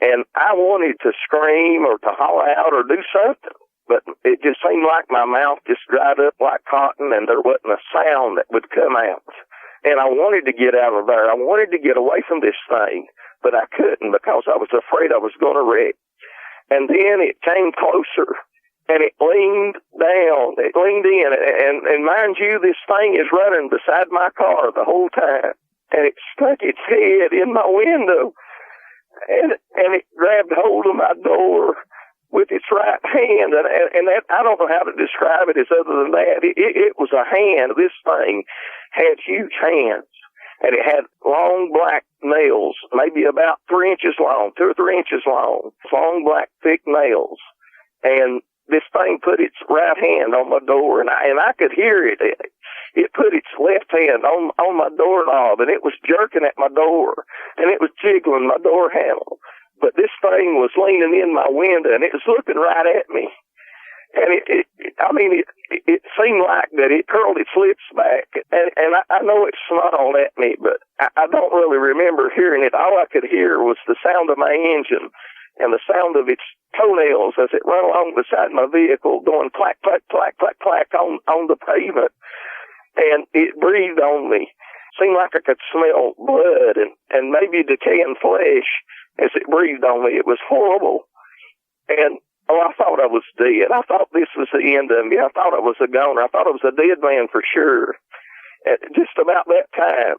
And I wanted to scream or to holler out or do something. But it just seemed like my mouth just dried up like cotton, and there wasn't a sound that would come out. And I wanted to get out of there. I wanted to get away from this thing, but I couldn't because I was afraid I was going to wreck. And then it came closer. And it leaned down, it leaned in, and mind you, this thing is running beside my car the whole time. And it stuck its head in my window, and it grabbed hold of my door with its right hand. And that, I don't know how to describe it as other than that. It was a hand. This thing had huge hands, and it had long black nails, maybe about 3 inches long, 2 or 3 inches long, long black thick nails. And this thing put its right hand on my door, and I could hear it. It put its left hand on my doorknob, and it was jerking at my door, and it was jiggling my door handle. But this thing was leaning in my window, and it was looking right at me. And it seemed like that it curled its lips back, and I know it snarled at me, but I don't really remember hearing it. All I could hear was the sound of my engine and the sound of its toenails as it ran along the side of my vehicle, going clack, clack, clack, clack, clack on the pavement. And it breathed on me. Seemed like I could smell blood and maybe decaying flesh as it breathed on me. It was horrible. And I thought I was dead. I thought this was the end of me. I thought I was a goner. I thought I was a dead man for sure. At just about that time,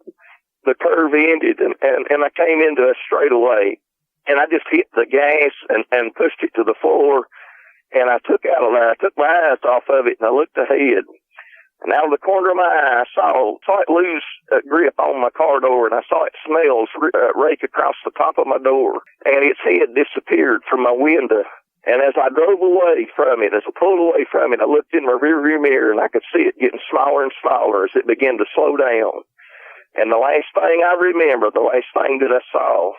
the curve ended, and I came into a straightaway. And I just hit the gas and pushed it to the floor. And I took my eyes off of it, and I looked ahead. And out of the corner of my eye, I saw it lose grip on my car door, and I saw its snails rake across the top of my door. And its head disappeared from my window. And as I drove away from it, as I pulled away from it, I looked in my rearview mirror, and I could see it getting smaller and smaller as it began to slow down. And the last thing I remember, the last thing that I saw,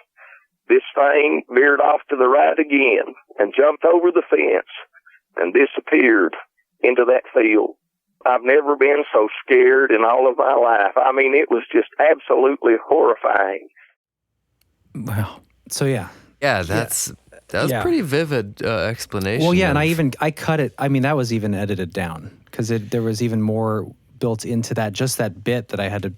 this thing veered off to the right again and jumped over the fence and disappeared into that field. I've never been so scared in all of my life. I mean, it was just absolutely horrifying. Wow. So, yeah. Yeah, that was pretty vivid explanation. Well, yeah, and I cut it. I mean, that was even edited down because there was even more built into that, just that bit that I had to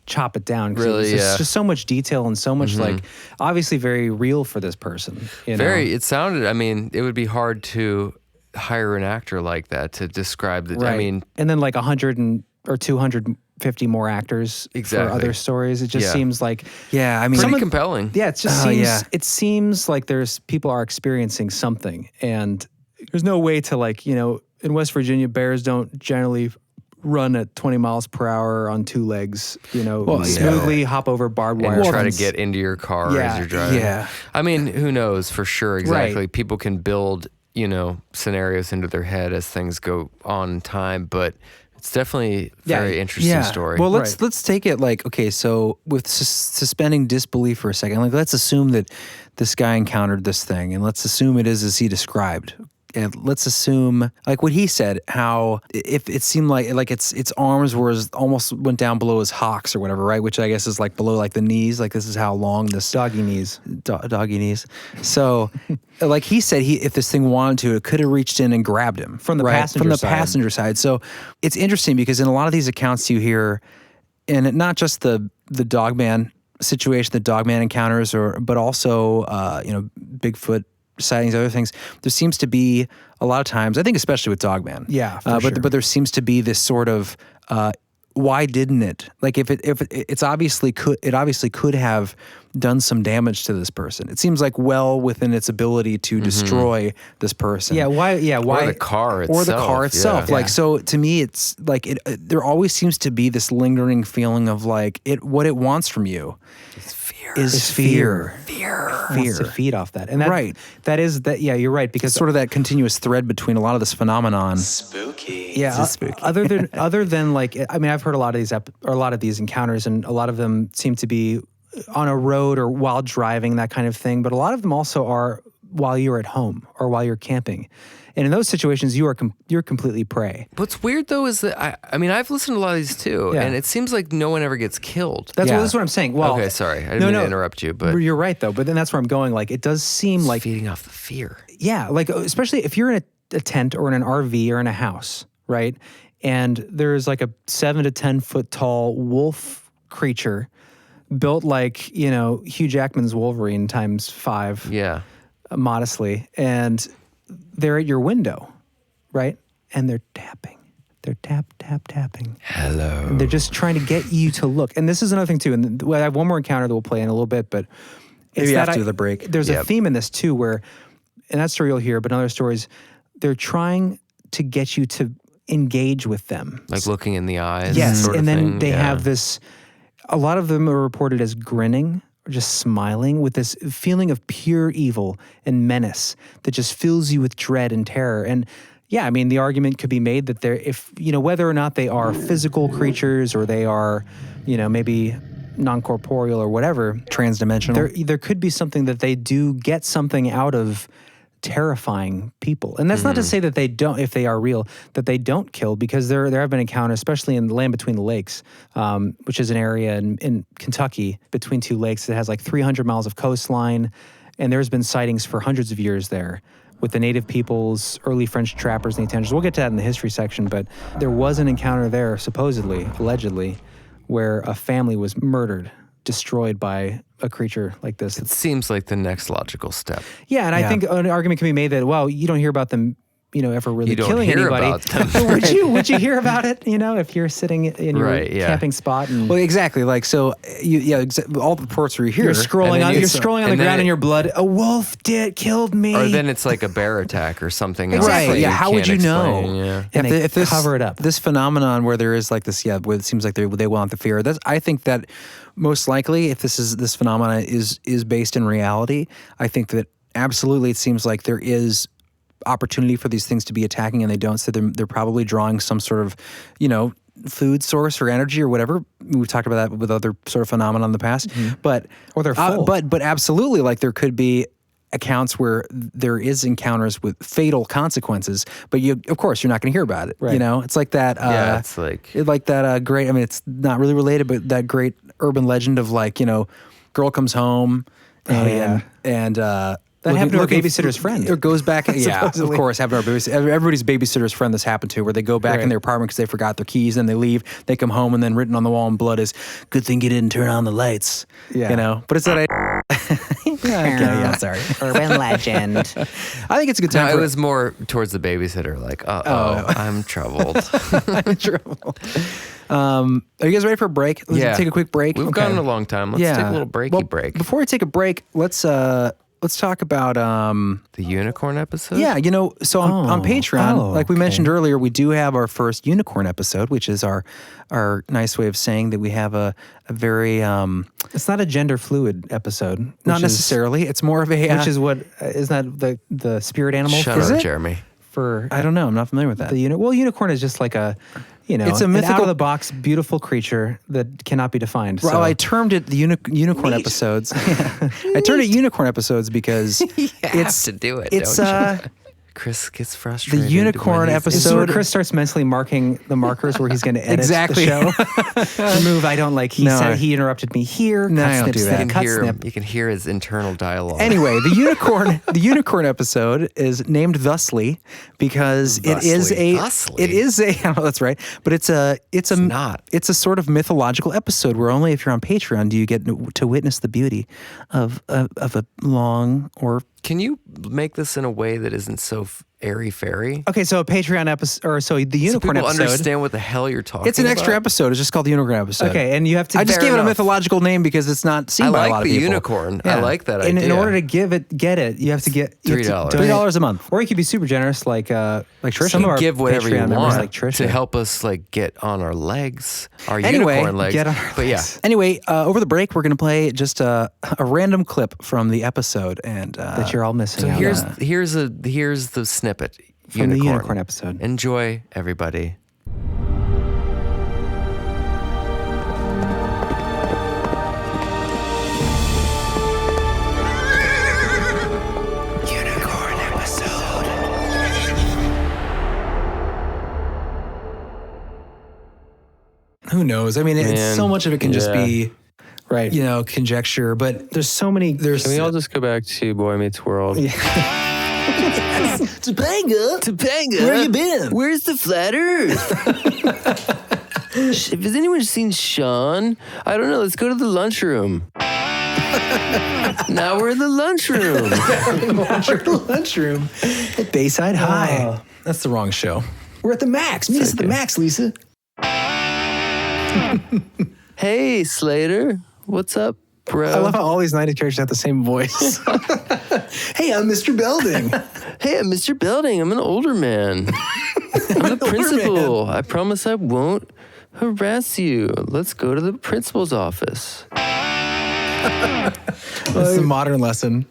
chop it down. Really, it's just so much detail and so much like obviously very real for this person. You know? It sounded, I mean, it would be hard to hire an actor like that to describe the, right. I mean. And then like 100 or 250 more actors for other stories. It just seems like. Yeah, I mean. Pretty compelling. Yeah, it just seems, it seems like people are experiencing something. And there's no way to like, in West Virginia, bears don't generally run at 20 miles per hour on two legs, smoothly hop over barbed wire. And try to get into your car as you're driving. Yeah. I mean, who knows for sure exactly. Right. People can build, scenarios into their head as things go on in time, but it's definitely a very interesting story. Well, let's take it like, okay, so with suspending disbelief for a second, like let's assume that this guy encountered this thing, and let's assume it is as he described. And let's assume, like what he said, how if it seemed like its arms almost went down below his hocks or whatever, right? Which I guess is like below like the knees. Like this is how long this doggy knees. Doggy knees. So, like he said, if this thing wanted to, it could have reached in and grabbed him from the passenger side. So it's interesting because in a lot of these accounts you hear, and not just the Dogman situation, the Dogman encounters, but also Bigfoot sightings, other things, there seems to be a lot of times, I think especially with Dogman. Yeah, but there seems to be this sort of why didn't it? Like if it obviously could have done some damage to this person. It seems like well within its ability to destroy this person. Yeah, why or the car itself. Or the car itself. Like so to me it's like there always seems to be this lingering feeling of like what it wants from you. Is fear. Wants to feed off that. And you're right, because it's sort of that continuous thread between a lot of this phenomenon. Spooky. Yeah. Spooky. Other than like, I mean, I've heard a lot of these encounters, and a lot of them seem to be on a road or while driving, that kind of thing. But a lot of them also are while you're at home or while you're camping. And in those situations, you're completely prey. What's weird though is that I mean I've listened to a lot of these too, and it seems like no one ever gets killed. That's what I'm saying. Well, okay, sorry, I didn't mean to interrupt you, but you're right though. But then that's where I'm going. Like it does seem like feeding off the fear. Yeah, like especially if you're in a tent or in an RV or in a house, right? And there's like a 7 to 10 foot tall wolf creature built like Hugh Jackman's Wolverine times 5. Yeah, modestly, and they're at your window, right? And they're tapping. They're tapping. Hello. And they're just trying to get you to look. And this is another thing too. And I have one more encounter that we'll play in a little bit, but maybe after the break. There's a theme in this too, where, and that story you'll hear, but in other stories, they're trying to get you to engage with them, like looking in the eyes. Yes, sort of and then thing. they have this. A lot of them are reported as grinning, or just smiling with this feeling of pure evil and menace that just fills you with dread and terror. And yeah, I mean, the argument could be made that whether or not they are physical creatures or they are, maybe non-corporeal or whatever, transdimensional, there could be something that they do get something out of terrifying people. And that's not to say that they don't, if they are real, that they don't kill, because there have been encounters, especially in the land between the lakes, which is an area in Kentucky between two lakes that has like 300 miles of coastline. And there's been sightings for hundreds of years there with the native peoples, early French trappers and the Italians. We'll get to that in the history section, but there was an encounter there, supposedly, allegedly, where a family was murdered, destroyed by a creature like this. It seems like the next logical step. Yeah, and I think an argument can be made that, well, you don't hear about them, ever really killing anybody. About them. Would you hear about it? If you're sitting in your camping spot and well, exactly. Like so, all the reports are here. You're scrolling on the ground in your blood. A wolf killed me. Or then it's like a bear attack or something. Exactly. Right. Yeah. How would you know? Yeah. And if this cover it up. This phenomenon where there is like this, where it seems like they want the fear. I think that most likely, if this phenomenon is based in reality, I think that absolutely it seems like there is opportunity for these things to be attacking, and they don't. So they're probably drawing some sort of, food source or energy or whatever. We've talked about that with other sort of phenomena in the past. But or they're full. But absolutely, like there could be accounts where there is encounters with fatal consequences, but of course you're not going to hear about it. Right. It's like that. It's like that great. I mean, it's not really related, but that great urban legend of like girl comes home and that happened to our babysitter's friend. It goes back, of course, happened to our babysitter. Everybody's babysitter's friend this happened to, where they go back in their apartment because they forgot their keys, and they leave, they come home, and then written on the wall in blood is, "Good thing you didn't turn on the lights." Yeah. But it's that sorry. Urban legend. I think it's a good time. It was more towards the babysitter, like, I'm troubled. I'm troubled. Are you guys ready for a break? Let's take a quick break. We've gone a long time. Let's take a little break. Before we take a break, let's talk about the unicorn episode. Yeah, so on Patreon, like we mentioned earlier, we do have our first unicorn episode, which is our nice way of saying that we have a very it's not a gender fluid episode. Not necessarily. It's more of a which is what is that the spirit animal? Shut up, Jeremy. I don't know. I'm not familiar with that. Unicorn is just like a it's a mythical, out-of-the-box, beautiful creature that cannot be defined. Well, I termed it the unicorn episodes. I termed it unicorn episodes because you have to do it. It's Chris gets frustrated. The unicorn episode. This is where Chris starts mentally marking the markers where he's going to edit the show. Remove I don't like. He said he interrupted me here. No, I don't do that. You can hear his internal dialogue. Anyway, the unicorn episode is named thusly because it is a. I don't know, that's right, but it's a sort of mythological episode where only if you're on Patreon do you get to witness the beauty of a long or. Can you make this in a way that isn't so airy-fairy? Okay, so a Patreon episode, or so the unicorn people episode. Understand what the hell you're talking about? It's an extra episode. It's just called the unicorn episode. Okay, and you have to. I just gave it a mythological name because it's not seen by a lot of people. I like the unicorn. Yeah. I like that idea. In order to get it, you have to get $3. $3 a month. Or you could be super generous, like Tricia. Some of our give whatever Patreon you want like Tricia. to help us like get on our legs, unicorn legs. Get on our legs. Anyway, over the break, we're going to play just a random clip from the episode, and that you're all missing. So here's the snippet. From the unicorn episode. Enjoy, everybody. Unicorn episode. Who knows? I mean, so much of it can just be, right? Conjecture. But there's so many. Can we all just go back to Boy Meets World? Yeah. Topanga, where you been? Where's the flat Earth? Has anyone seen Sean? I don't know. Let's go to the lunchroom. Now we're in the lunchroom. Lunchroom at Bayside High. That's the wrong show. We're at the Max. Meet us at the Max, Lisa. Hey, Slater. What's up, bro? I love how all these 90s characters have the same voice. Hey, I'm Mr. Belding. Hey, I'm Mr. Belding. I'm an older man. I'm the principal. I promise I won't harass you. Let's go to the principal's office. This is a modern lesson.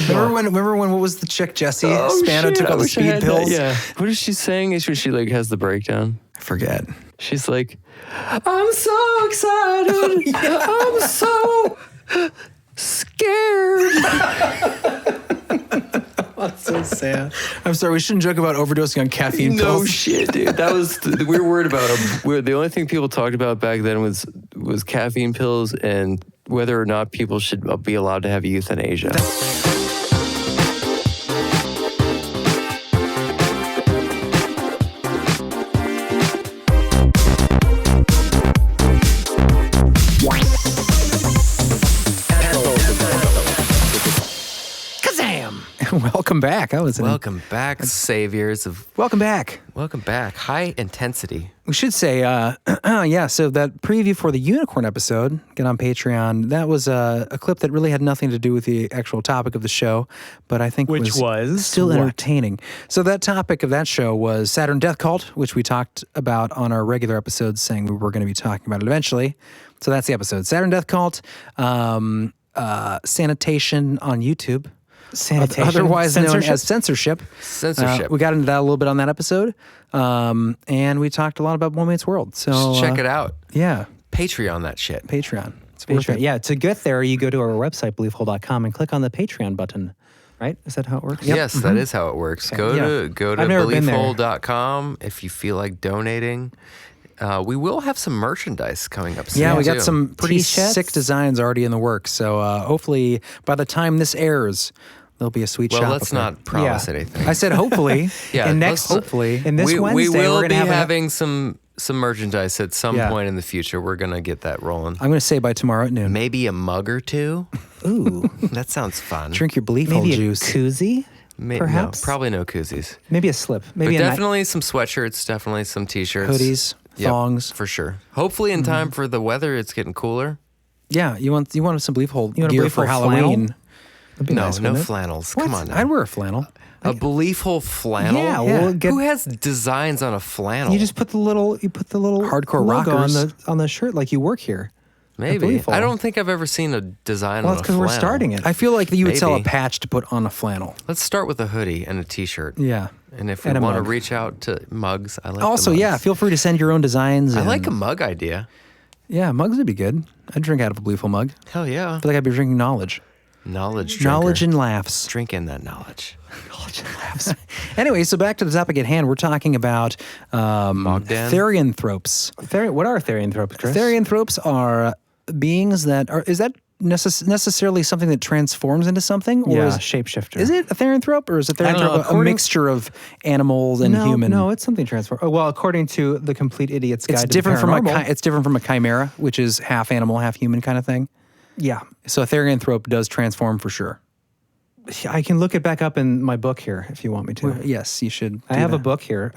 Remember when what was the chick Jessie Spano took all the speed pills? Yeah. What is she saying? Is she like has the breakdown? I forget. She's like, I'm so excited. I'm so scared. So sad. I'm sorry, we shouldn't joke about overdosing on caffeine pills. No shit, dude. That was we were worried about the only thing people talked about back then was caffeine pills and whether or not people should be allowed to have euthanasia. Welcome back. Welcome back, saviors of. Welcome back. Welcome back. High intensity. We should say, so that preview for the unicorn episode, get on Patreon, that was a clip that really had nothing to do with the actual topic of the show, but I think was still entertaining. So that topic of that show was Saturn Death Cult, which we talked about on our regular episodes, saying we were going to be talking about it eventually. So that's the episode. Saturn Death Cult, sanitation on YouTube. Sanitation, otherwise known as censorship. We got into that a little bit on that episode, and we talked a lot about Boy Meets World. So check it out. Yeah, Patreon that shit. Patreon. It's worth it. Yeah, to get there, you go to our website beliefhole.com and click on the Patreon button. Right? Is that how it works? Yes, that is how it works. Okay. Go to beliefhole.com if you feel like donating. We will have some merchandise coming up soon. Yeah, we got some pretty sick designs already in the works. So hopefully by the time this airs, there'll be a sweet shop. Well, let's not promise anything. I said hopefully. And hopefully. And this Wednesday, we will we're going to be having some merchandise at some point in the future. We're going to get that rolling. I'm going to say by tomorrow at noon. Maybe a mug or two. Ooh. That sounds fun. Drink your Belief Hole juice. Maybe a koozie? Perhaps? No, probably no koozies. Maybe a slip. Maybe definitely some sweatshirts, definitely some t-shirts. Hoodies. Thongs. For sure. Hopefully in time for the weather, it's getting cooler. Yeah, you want some Belief Hole gear for Halloween. No flannels. Come on now. I'd wear a flannel. A Belief Hole flannel? Yeah. Who has designs on a flannel? You just put the little hardcore logo rockers on the shirt like you work here. Maybe. I don't think I've ever seen a design on a flannel. Well, that's because we're starting it. I feel like you would sell a patch to put on a flannel. Let's start with a hoodie and a t-shirt. Yeah. And if we want to reach out to mugs, I like also, the mugs. feel free to send your own designs. I like a mug idea. Yeah, mugs would be good. I'd drink out of a Belief Hole mug. Hell yeah. I feel like I'd be drinking knowledge. Knowledge drinker. Knowledge and laughs. Drinking that knowledge. Knowledge and laughs. Anyway, so back to the topic at hand. We're talking about therianthropes. What are therianthropes, Chris? Therianthropes are beings that are... Is that necessarily something that transforms into something? Or yeah, shapeshifter. Is it a therianthrope, or is a therianthrope a mixture of animals and human? No, it's something transform. Oh, well, according to the Complete Idiot's Guide to the Paranormal. It's different from a chimera, which is half animal, half human kind of thing. Yeah. So a therianthrope does transform for sure. I can look it back up in my book here if you want me to. Well, yes, you should. I have a book here.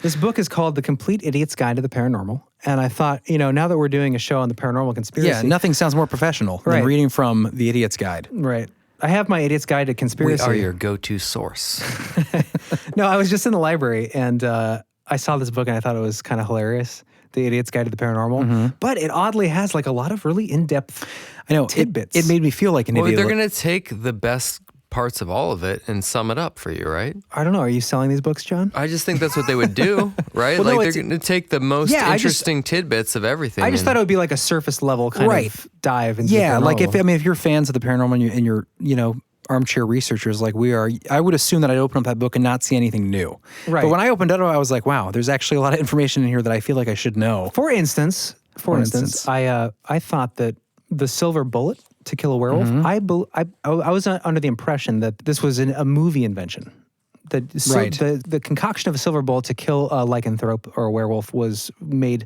This book is called The Complete Idiot's Guide to the Paranormal. And I thought, now that we're doing a show on the paranormal conspiracy. Yeah, nothing sounds more professional than reading from The Idiot's Guide. Right. I have my Idiot's Guide to Conspiracy. We are your go-to source. No, I was just in the library and I saw this book and I thought it was kind of hilarious. The Idiot's Guide to the Paranormal. Mm-hmm. But it oddly has like a lot of really in-depth tidbits. It made me feel like an idiot. They're going to take the best parts of all of it and sum it up for you, right? I don't know. Are you selling these books, John? I just think that's what they would do, right? Well, they're going to take the most interesting tidbits of everything. I just thought it would be like a surface level kind of dive into the paranormal. Like if you're fans of the paranormal and you're armchair researchers like we are, I would assume that I'd open up that book and not see anything new. Right. But when I opened it up, I was like, wow, there's actually a lot of information in here that I feel like I should know. For instance, I thought that the silver bullet to kill a werewolf, I was under the impression that this was a movie invention. The concoction of a silver bullet to kill a lycanthrope or a werewolf was made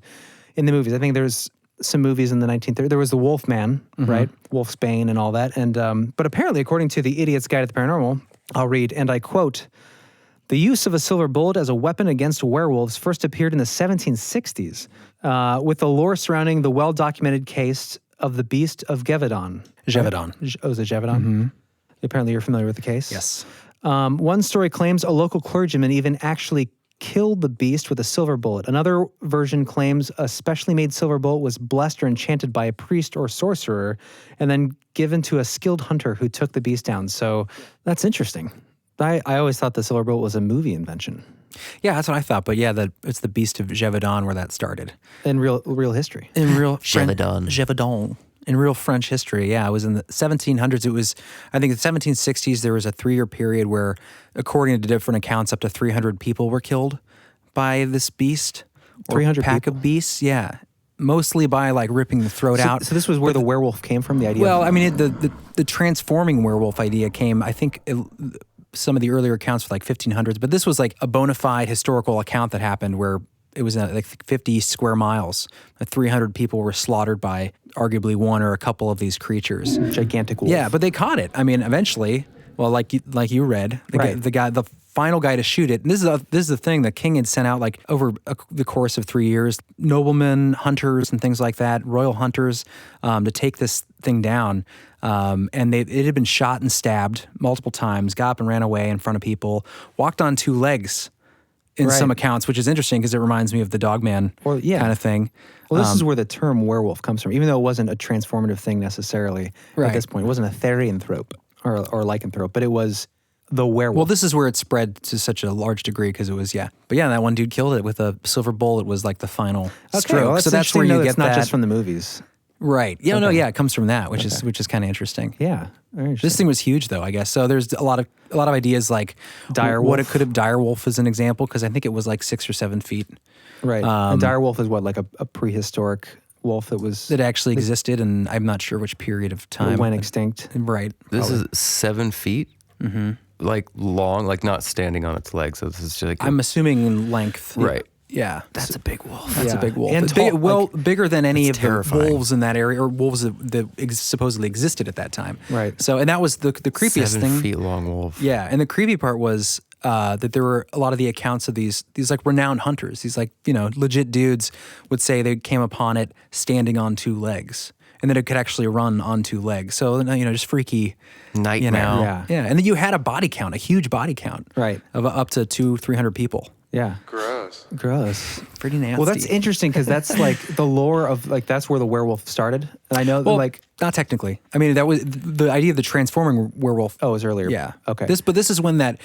in the movies. I think there's some movies in the 1930s. There was the Wolfman, right? Wolfsbane and all that. And but apparently, according to the Idiot's Guide to the Paranormal, I'll read, and I quote, "The use of a silver bullet as a weapon against werewolves first appeared in the 1760s, with the lore surrounding the well-documented case of the beast of Gévaudan." Gévaudan. Oh, is it Gévaudan? Mm-hmm. Apparently, you're familiar with the case. Yes. One story claims a local clergyman even actually killed the beast with a silver bullet. Another version claims a specially made silver bullet was blessed or enchanted by a priest or sorcerer and then given to a skilled hunter who took the beast down. So that's interesting. I always thought the silver bullet was a movie invention. Yeah, that's what I thought. But yeah, it's the beast of Gévaudan where that started. In real history. In real Gévaudan. Gévaudan. In real French history, yeah. It was in the 1700s. It was, I think in the 1760s, there was a 3-year period where, according to different accounts, up to 300 people were killed by this beast. 300 pack of beasts, yeah. Mostly by like ripping the throat out. So this was where the werewolf came from, the idea? Well, I mean, the transforming werewolf idea came, I think, some of the earlier accounts were like 1500s, but this was like a bona fide historical account that happened where it was like 50 square miles. 300 people were slaughtered by arguably one or a couple of these creatures. Gigantic wolf. Yeah, but they caught it. I mean, eventually, well, like you read, the final guy to shoot it. And this is the thing. The king had sent out like over the course of 3 years, noblemen, hunters, and things like that, royal hunters, to take this thing down. And it had been shot and stabbed multiple times, got up and ran away in front of people, walked on 2 legs in some accounts, which is interesting because it reminds me of the Dogman kind of thing. Well, this is where the term werewolf comes from, even though it wasn't a transformative thing necessarily at this point. It wasn't a therianthrope or lycanthrope, but it was the werewolf. Well, this is where it spread to such a large degree because it was, But yeah, that one dude killed it with a silver bullet was like the final stroke. Well, so that's where you get not that. Just from the movies. Right. Yeah, it comes from that, which is kind of interesting. Yeah. Very interesting. This thing was huge though, I guess. So there's a lot of ideas like what it could have, direwolf as an example, because I think it was like 6 or 7 feet. Right. And direwolf is what, like a prehistoric wolf that actually existed, and I'm not sure which period of time. It went extinct. Right. This is 7 feet? Mm-hmm. Like long, like not standing on its legs. So this is just like I'm assuming in length. Right. Yeah. That's a big wolf. That's a big wolf. And it's bigger than any of terrifying. the wolves in that area, or wolves that supposedly existed at that time. Right. So, and that was the creepiest 7 thing. 7 feet long wolf. Yeah. And the creepy part was that there were a lot of the accounts of these like renowned hunters. These like, legit dudes would say they came upon it standing on 2 legs. And that it could actually run on 2 legs. So, just freaky. Nightmare. Yeah. And then you had a body count, a huge body count. Right. Of up to 200-300 people. Yeah. Gross. Pretty nasty. Well, that's interesting because that's like the lore of like that's where the werewolf started. And I know that not technically. I mean, that was the idea of the transforming werewolf. Oh, it was earlier. Yeah. Okay. This is when that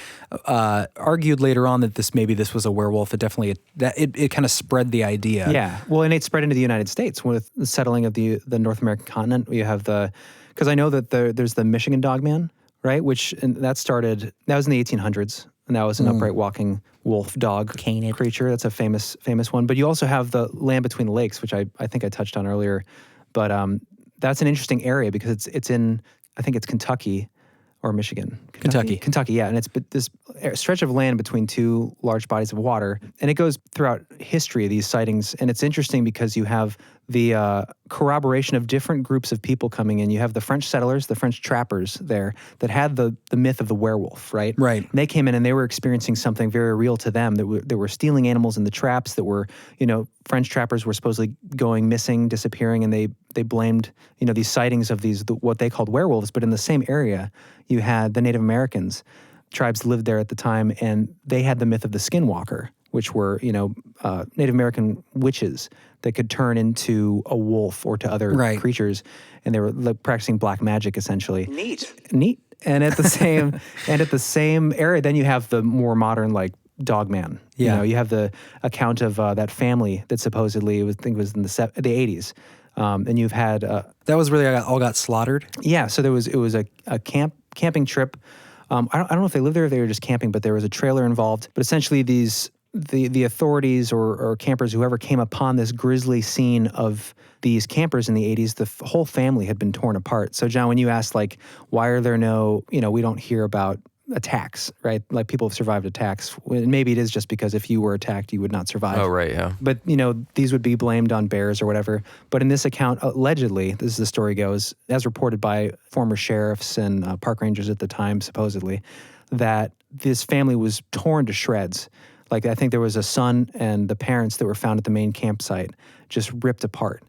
argued later on that this was a werewolf. It definitely it kind of spread the idea. Yeah. Well, and it spread into the United States with the settling of the North American continent. You have because I know that there's the Michigan Dogman, right? That was in the 1800s. And that was an upright walking wolf dog canid creature. That's a famous one. But you also have the Land Between the Lakes, which I think I touched on earlier. But that's an interesting area because it's in, I think it's Kentucky or Michigan. Kentucky, yeah. And it's this stretch of land between 2 large bodies of water. And it goes throughout history, these sightings. And it's interesting because you have the corroboration of different groups of people coming in. You have the French settlers, the French trappers there that had the myth of the werewolf, right? Right. And they came in and they were experiencing something very real to them. They were stealing animals in the traps that were, French trappers were supposedly going missing, disappearing, and they blamed, these sightings of what they called werewolves. But in the same area, you had the Native Americans, tribes lived there at the time, and they had the myth of the skinwalker, which were, Native American witches that could turn into a wolf or to other creatures, and they were practicing black magic essentially. Neat. And at the same area, then you have the more modern like Dogman. Yeah. You have the account of that family that supposedly was in the 80s. And you've had that was really all got slaughtered. Yeah. So it was a camping trip. I don't know if they lived there or if they were just camping, but there was a trailer involved. But essentially the authorities or campers, whoever came upon this grisly scene of these campers in the 80s, the whole family had been torn apart. So John, when you asked why are there no, we don't hear about attacks, right? Like people have survived attacks. Maybe it is just because if you were attacked, you would not survive. Oh, right, yeah. But, these would be blamed on bears or whatever. But in this account, allegedly, this is the story goes, as reported by former sheriffs and park rangers at the time, supposedly, that this family was torn to shreds. Like, I think there was a son and the parents that were found at the main campsite just ripped apart.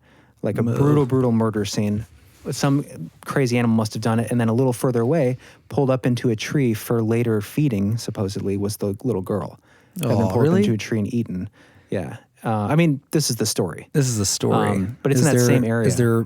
Like a brutal murder scene. Some crazy animal must have done it, and then a little further away, pulled up into a tree for later feeding, supposedly, was the little girl. And then pulled up into a tree and eaten. Yeah. This is the story. This is the story. But it's in that same area. Is there,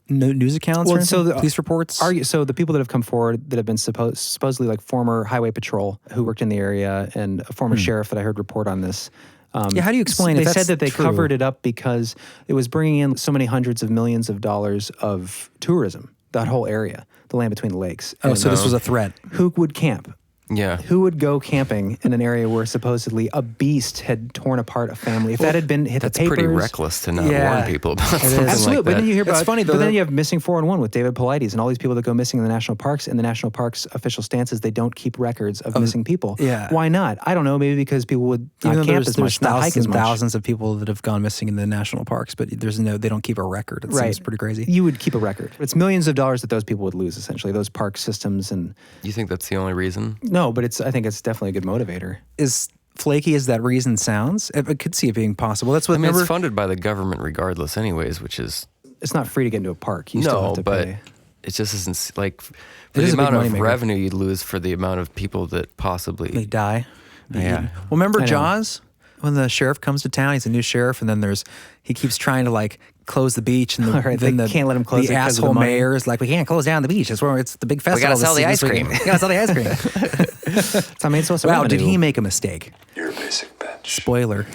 news accounts or police reports? So the people that have come forward that have been supposedly former highway patrol who worked in the area and a former sheriff that I heard report on this, How do you explain They if that's said that they true? covered it up because it was bringing in so many hundreds of millions of dollars of tourism, that whole area, the land between the lakes. Oh, so this was a threat. Who would camp? Yeah. Who would go camping in an area where supposedly a beast had torn apart a family? If that had been hit the papers... That's pretty reckless to not warn people about something Absolutely. like that. But then you hear That's about, funny, though, but then that- you have Missing 411 with David Paulides and all these people that go missing in the national parks, and the national parks official stance is they don't keep records of missing people. Yeah. Why not? I don't know. Maybe because people would Even not though camp there's as much, not hike as much. thousands of people that have gone missing in the national parks, but they don't keep a record. It seems pretty crazy. You would keep a record. It's millions of dollars that those people would lose, essentially, those park systems. And You think that's the only reason? no, but I think it's definitely a good motivator. As flaky as that reason sounds, I could see it being possible. That's what it's funded by the government regardless anyways, which is... It's not free to get into a park. You still have to but pay. it just isn't like... For It is the a big amount of moneymaker. revenue you'd lose for the amount of people that possibly... They die. Yeah. Well, remember I know. Jaws? When the sheriff comes to town, he's a new sheriff, and then he keeps trying to like close the beach, and Right, they can't let him close it the 'cause of the asshole money. mayor is like, we can't close down the beach. It's where it's the big festival. gotta sell the this ice cream. weekend. We gotta sell the ice cream. It's our main source of Wow, revenue. did he make a mistake? You're a basic bitch. Spoiler.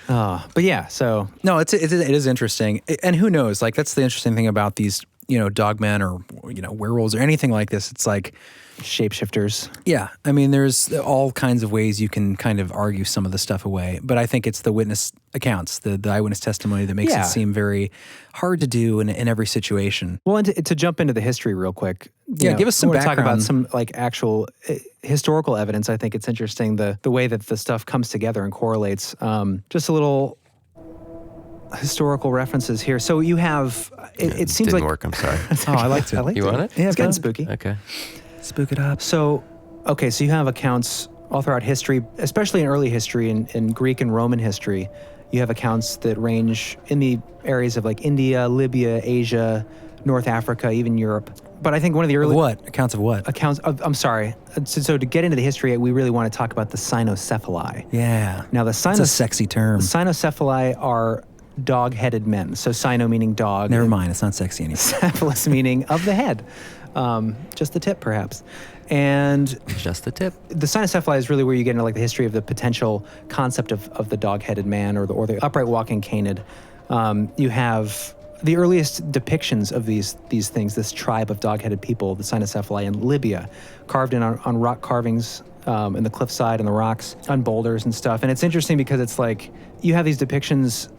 But yeah, so No, it is interesting, and who knows? Like that's the interesting thing about these, dogmen or werewolves or anything like this. It's like shapeshifters. Yeah, I mean, there's all kinds of ways you can kind of argue some of the stuff away, but I think it's the witness accounts, the eyewitness testimony that makes it seem very hard to do in every situation. Well, and to jump into the history real quick. Give us some we wanna talk about background. some like actual historical evidence. I think it's interesting the way that the stuff comes together and correlates. Just a little historical references here. So you have, it seems didn't like... work, I'm sorry. Oh, I liked it. You want it? Yeah, it's go. getting spooky. Okay. Spook it up. So, okay, so you have accounts all throughout history, especially in early history, in Greek and Roman history. You have accounts that range in the areas of like India, Libya, Asia, North Africa, even Europe. But I think one of the early... What? Accounts of what? Accounts of, I'm sorry. So to get into the history, we really want to talk about the cynocephali. Yeah. Now, It's a sexy term. The cynocephali are dog-headed men. So cyno meaning dog. Never mind, it's not sexy anymore. Cephalus meaning of the head. Just the tip, perhaps. And just the tip. The cynocephali is really where you get into like the history of the potential concept of the dog-headed man or the upright walking canid. You have the earliest depictions of these things, this tribe of dog-headed people, the cynocephali in Libya, carved in on rock carvings in the cliffside and the rocks, on boulders and stuff. And it's interesting because it's like you have these depictions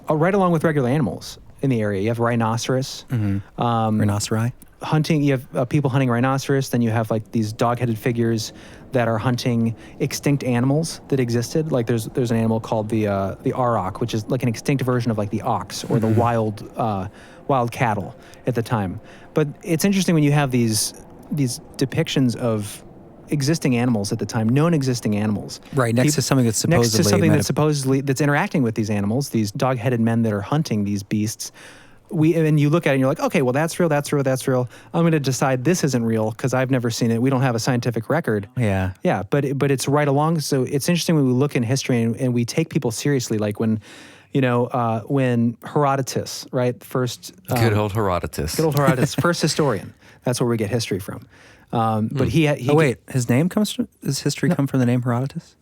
right along with regular animals in the area. You have rhinoceros. Rhinoceri? Hunting, you have people hunting rhinoceros, then you have like these dog-headed figures that are hunting extinct animals that existed. Like there's an animal called the auroch, which is like an extinct version of like the ox or the wild cattle at the time. But it's interesting when you have these depictions of existing animals at the time, known existing animals. Right, next to something that's supposedly... Next to something that's interacting with these animals, these dog-headed men that are hunting these beasts. And you look at it and you're like, okay, well, that's real. I'm going to decide this isn't real because I've never seen it. We don't have a scientific record. Yeah. Yeah, but it's right along. So it's interesting when we look in history and we take people seriously, like when Herodotus, right, first... Good old Herodotus. First historian. That's where we get history from. But he his name comes from... Does history come from the name Herodotus?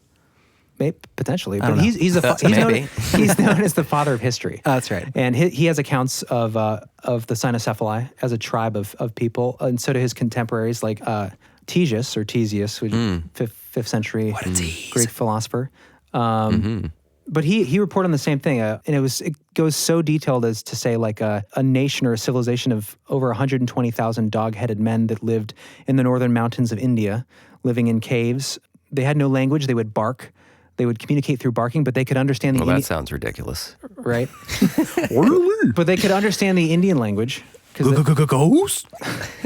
Maybe, potentially, I don't but know. he's known as the father of history. That's right. And he has accounts of the cynocephali as a tribe of people, and so do his contemporaries like Ctesias, which is 5th century Greek philosopher. But he reported on the same thing, and it goes so detailed as to say like a nation or a civilization of over 120,000 dog-headed men that lived in the northern mountains of India, living in caves. They had no language. They would bark. They would communicate through barking, but they could understand the Well, that sounds ridiculous. right? But they could understand the Indian language. Ghost?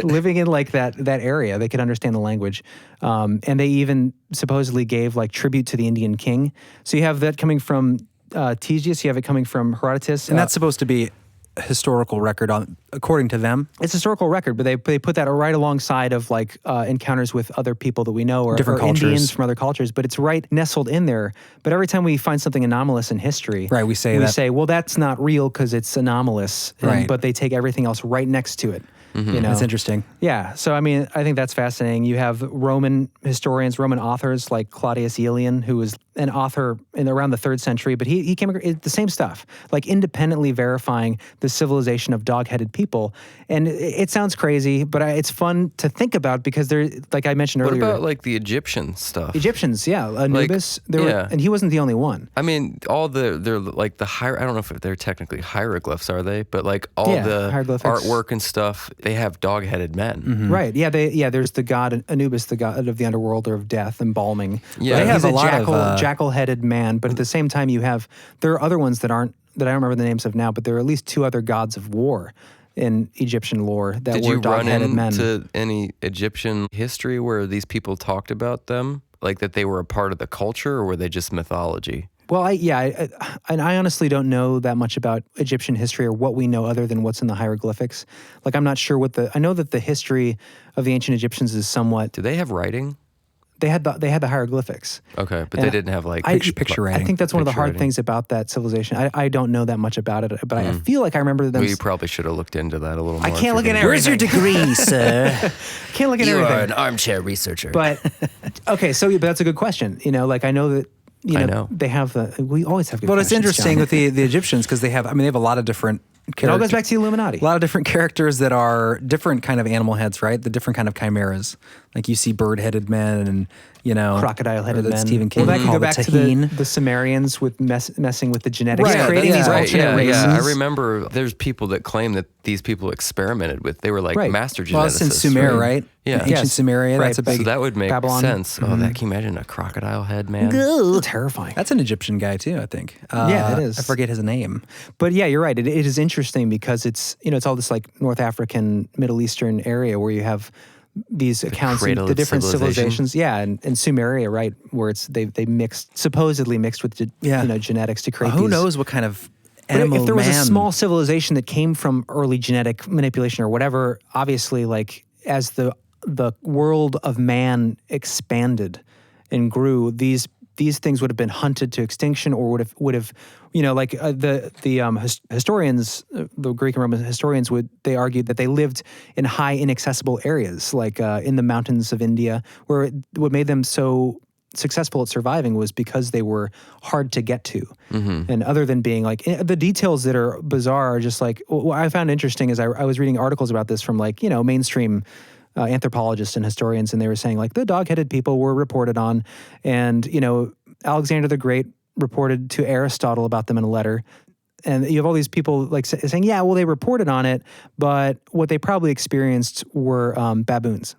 Living in like that area, they could understand the language. And they even supposedly gave like tribute to the Indian king. So you have that coming from Ctesias, you have it coming from Herodotus. And that's supposed to be a historical record according to them? It's a historical record, but they put that right alongside of like encounters with other people that we know or Different cultures. Indians from other cultures, but it's right nestled in there. But every time we find something anomalous in history, right, we say, well, that's not real because it's anomalous. Right. But they take everything else right next to it. Mm-hmm. You know? That's interesting. Yeah. So, I mean, I think that's fascinating. You have Roman historians, Roman authors like Claudius Aelian, who was an author in around the 3rd century, but he came across the same stuff, like independently verifying the civilization of dog-headed people. And it sounds crazy, but it's fun to think about because they're, like I mentioned earlier. What about like the Egyptian stuff? Egyptians, yeah. Anubis, and he wasn't the only one. I mean, they're like the I don't know if they're technically hieroglyphs, are they? But like all the artwork and stuff, they have dog-headed men. Mm-hmm. Right, there's the god Anubis, the god of the underworld or of death, embalming. Yeah, they have a lot of jackal-headed man, but at the same time there are other ones that I don't remember the names of now, but there are at least 2 other gods of war in Egyptian lore that were dog-headed men. Did you run into any Egyptian history where these people talked about them? Like that they were a part of the culture, or were they just mythology? Well, I honestly don't know that much about Egyptian history or what we know other than what's in the hieroglyphics. Like, I'm not sure I know that the history of the ancient Egyptians is somewhat. Do they have writing? They had the hieroglyphics. Okay, but they didn't have like picture writing. I think that's one of the hard things about that civilization. I don't know that much about it, but I feel like I remember them. Well, you probably should have looked into that a little more. I can't look at everything. Where's your degree, sir? Can't look at everything. You are an armchair researcher. But okay, but that's a good question. Like I know that. I know. They have we always have good Well, questions, it's interesting John. with the Egyptians because they have a lot of different characters. It all goes back to the Illuminati. A lot of different characters that are different kind of animal heads, right? The different kind of chimeras. Like you see bird-headed men and, crocodile-headed men. Stephen King. Well, that can go back to the Sumerians with messing with the genetics, creating these alternate races. Yeah, I remember there's people that claim that these people experimented with. They were like master geneticists. Well, it's in Sumer, right? Yeah. Ancient Sumeria, that's a big... So that would make Babylon. sense. Oh, that can you imagine a crocodile head, man? Terrifying. That's an Egyptian guy too, I think. It is. I forget his name. But yeah, you're right. It is interesting because it's all this like North African, Middle Eastern area where you have these accounts of the different civilizations. Yeah, and Sumeria, right, where they supposedly mixed with genetics to create who knows what kind of animal if there was a small civilization that came from early genetic manipulation or whatever, obviously like as the world of man expanded and grew, these things would have been hunted to extinction, or would have the historians, the Greek and Roman historians they argued that they lived in high inaccessible areas, like in the mountains of India, where what made them so successful at surviving was because they were hard to get to. Mm-hmm. And other than being like, the details that are bizarre are just like, what I found interesting is I was reading articles about this from like, mainstream anthropologists and historians, and they were saying like the dog-headed people were reported on, and Alexander the Great reported to Aristotle about them in a letter. And you have all these people like saying, yeah, well, they reported on it, but what they probably experienced were baboons.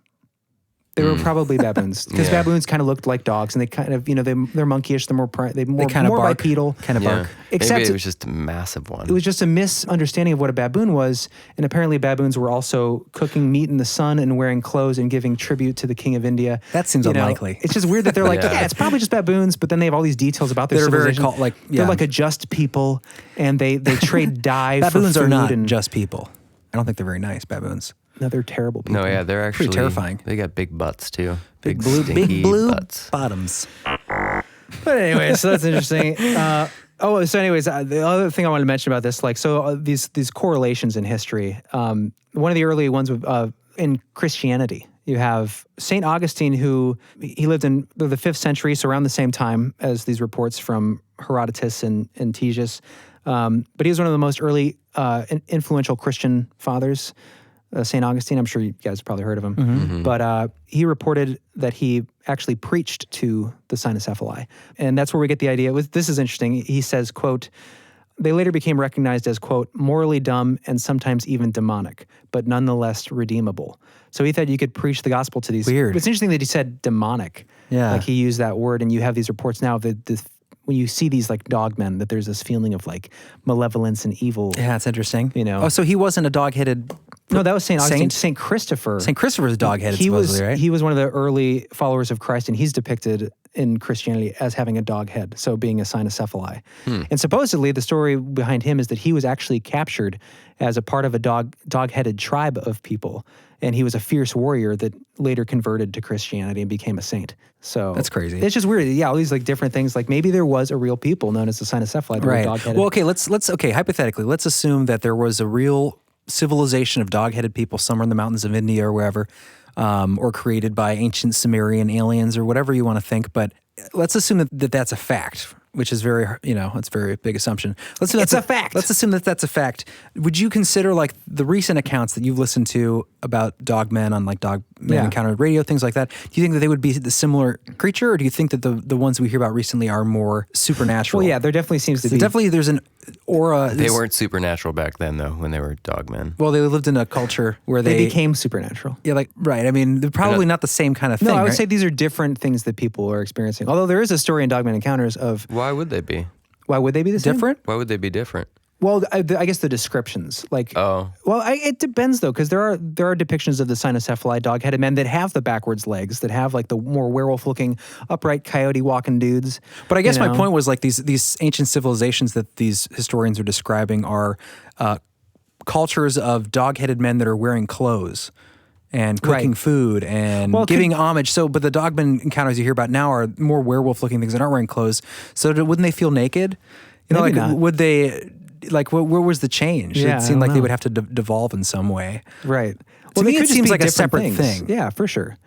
They were probably baboons, because baboons kind of looked like dogs, and they kind of, they're monkeyish, they're more bipedal. Kind of bark. Except maybe it was just a massive one. It was just a misunderstanding of what a baboon was, and apparently baboons were also cooking meat in the sun and wearing clothes and giving tribute to the king of India. That seems unlikely. It's just weird that they're like, it's probably just baboons, but then they have all these details about their civilization. They're like a just people, and they trade dye for food. Baboons are not just people. I don't think they're very nice, baboons. No, they're terrible people. No, yeah, they're actually pretty terrifying. They got big butts too. Big blue butts. Bottoms. But anyway, so that's interesting. The other thing I wanted to mention about this, these correlations in history. One of the early ones in Christianity, you have St. Augustine, who he lived in the 5th century, so around the same time as these reports from Herodotus and Ctesias. But he was one of the most early influential Christian fathers. St. Augustine, I'm sure you guys have probably heard of him. Mm-hmm. Mm-hmm. But he reported that he actually preached to the cynocephali. And that's where we get the idea. This is interesting. He says, quote, they later became recognized as, quote, morally dumb and sometimes even demonic, but nonetheless redeemable. So he thought you could preach the gospel to these. Weird. It's interesting that he said demonic. Yeah. Like he used that word, and you have these reports now that when you see these like dogmen, that there's this feeling of like malevolence and evil. Yeah, it's interesting. Oh, so he wasn't a dog-headed... No, that was St. Augustine. St. Christopher. St. Christopher's dog-headed, supposedly, right? He was one of the early followers of Christ, and he's depicted in Christianity as having a dog head, so being a cynocephali. And supposedly, the story behind him is that he was actually captured as a part of a dog-headed tribe of people, and he was a fierce warrior that later converted to Christianity and became a saint. So that's crazy. It's just weird. Yeah, all these like different things. Like maybe there was a real people known as the cynocephali that were dog-headed. Well, okay, let's hypothetically, let's assume that there was a real civilization of dog-headed people somewhere in the mountains of India or wherever, or created by ancient Sumerian aliens or whatever you want to think. But let's assume that that's a fact, which is very, it's a very big assumption. Let's assume It's a fact. Let's assume that that's a fact. Would you consider like the recent accounts that you've listened to about dogmen on like Dogman Encounter radio, things like that? Do you think that they would be the similar creature, or do you think that the ones we hear about recently are more supernatural? Well, yeah, there definitely seems to be. Definitely there's an aura. They weren't supernatural back then, though, when they were dogmen. Well, they lived in a culture where they became supernatural. Yeah, like, right. I mean, they're probably not the same kind of thing. No, I would right? say these are different things that people are experiencing. Although there is a story in Dogman Encounters of... Why would they be? Why would they be the same? Different? Why would they be different? Well, I guess the descriptions, like, well, it depends though, because there are depictions of the cynocephali, dog-headed men that have the backwards legs, that have like the more werewolf-looking, upright, coyote-walking dudes. But I guess my point was like these ancient civilizations that these historians are describing are cultures of dog-headed men that are wearing clothes and cooking food and giving homage. So, but the dogman encounters you hear about now are more werewolf-looking things that aren't wearing clothes. So, wouldn't they feel naked? Maybe not. Would they? Like, where was the change? Yeah, it seemed like they would have to devolve in some way. Right. Well, to me, it seems like a different separate thing. Yeah, for sure.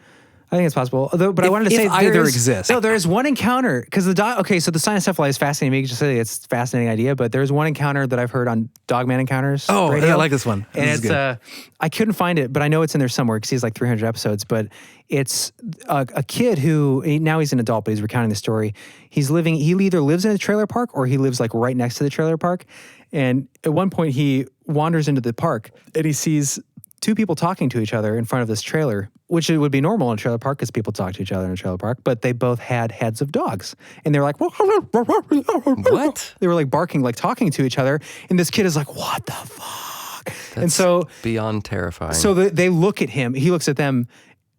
I think it's possible. Although, but I wanted to say either exists. No, there is one encounter because so the cynocephali is fascinating. You can just say it's a fascinating idea, but there's one encounter that I've heard on Dogman Encounters. Oh, radio, I like this one. And it's I couldn't find it, but I know it's in there somewhere because he's like 300 episodes. But it's a kid who now he's an adult, but he's recounting the story. He either lives in a trailer park or he lives like right next to the trailer park. And at one point he wanders into the park and he sees two people talking to each other in front of this trailer, which it would be normal in a trailer park because people talk to each other in a trailer park, but they both had heads of dogs. And they're like, what? They were like barking, like talking to each other. And this kid is like, what the fuck? That's and so beyond terrifying. So they look at him, he looks at them,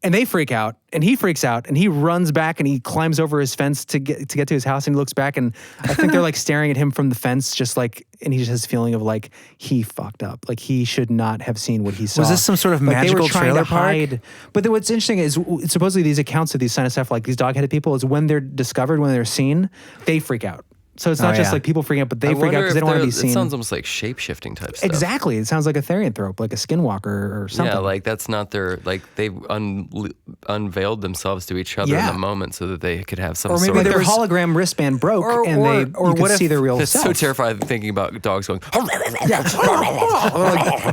and they freak out, and he freaks out, and he runs back, and he climbs over his fence to get to his house, and he looks back, and I think they're like staring at him from the fence, just like, and he just has this feeling of like, he fucked up. Like, he should not have seen what he saw. Was this some sort of magical trailer park? But then what's interesting is supposedly these accounts of these cynocephali, like these dog-headed people, is when they're discovered, when they're seen, they freak out. So it's not just like people freaking out, but they freak out because they don't want to be seen. It sounds almost like shape-shifting type stuff. Exactly. It sounds like a therianthrope, like a skinwalker or something. Yeah, like that's not their, like they've unveiled themselves to each other in the moment so that they could have some sort of... Or maybe their hologram wristband broke and you could see their real self. It's so terrifying thinking about dogs going... And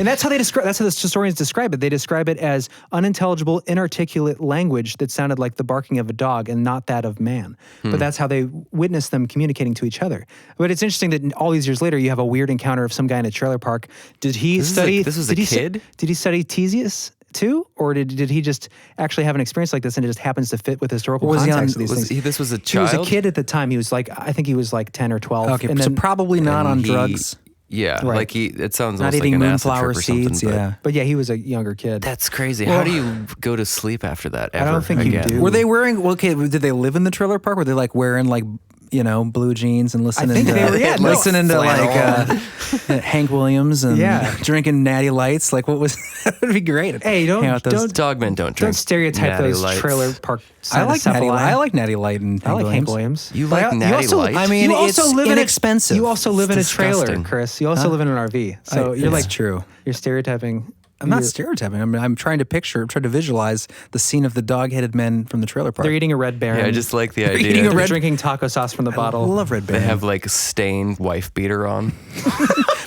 that's how that's how the historians describe it. They describe it as unintelligible, inarticulate language that sounded like the barking of a dog and not that of man. But that's how they witnessed them communicating to each other. But it's interesting that all these years later, you have a weird encounter of some guy in a trailer park. Did he study? This was a kid? Did he study Theseus too, or did he just actually have an experience like this and it just happens to fit with historical context of these things? This was a child? He was a kid at the time. He was like, I think he was like 10 or 12. Okay, so probably not on drugs. Yeah, like it sounds not almost eating like an acid moonflower trip or something. seeds. Yeah, but yeah, he was a younger kid. That's crazy. How do you go to sleep after that? Ever I don't think again? you do. Were they wearing? Okay, did they live in the trailer park? Were they like wearing like blue jeans and listening to listening to like Hank Williams and drinking Natty Lights? Like, what was that? Would be great. Hey, don't dogmen don't drink. Don't stereotype those Lights. Trailer park. I like Natty Light and I like Hank Williams. You like Natty Light? I mean, it's inexpensive. You also live in a disgusting. trailer, Chris. You also live in an RV. So you're like true. You're stereotyping. I'm not stereotyping. I'm trying to visualize the scene of the dog-headed men from the trailer park. They're eating a Red Baron. Yeah, I just like the idea. They're drinking taco sauce from the bottle. I love Red Baron. They have like stained wife beater on.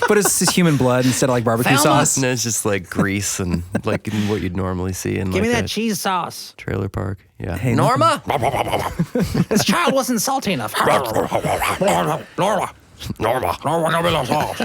But it's just human blood instead of like barbecue sauce. No, it's just like grease and like what you'd normally see in Give me like that cheese sauce. Trailer park. Yeah. Hey, Norma? This child wasn't salty enough. Norma, give me the sauce.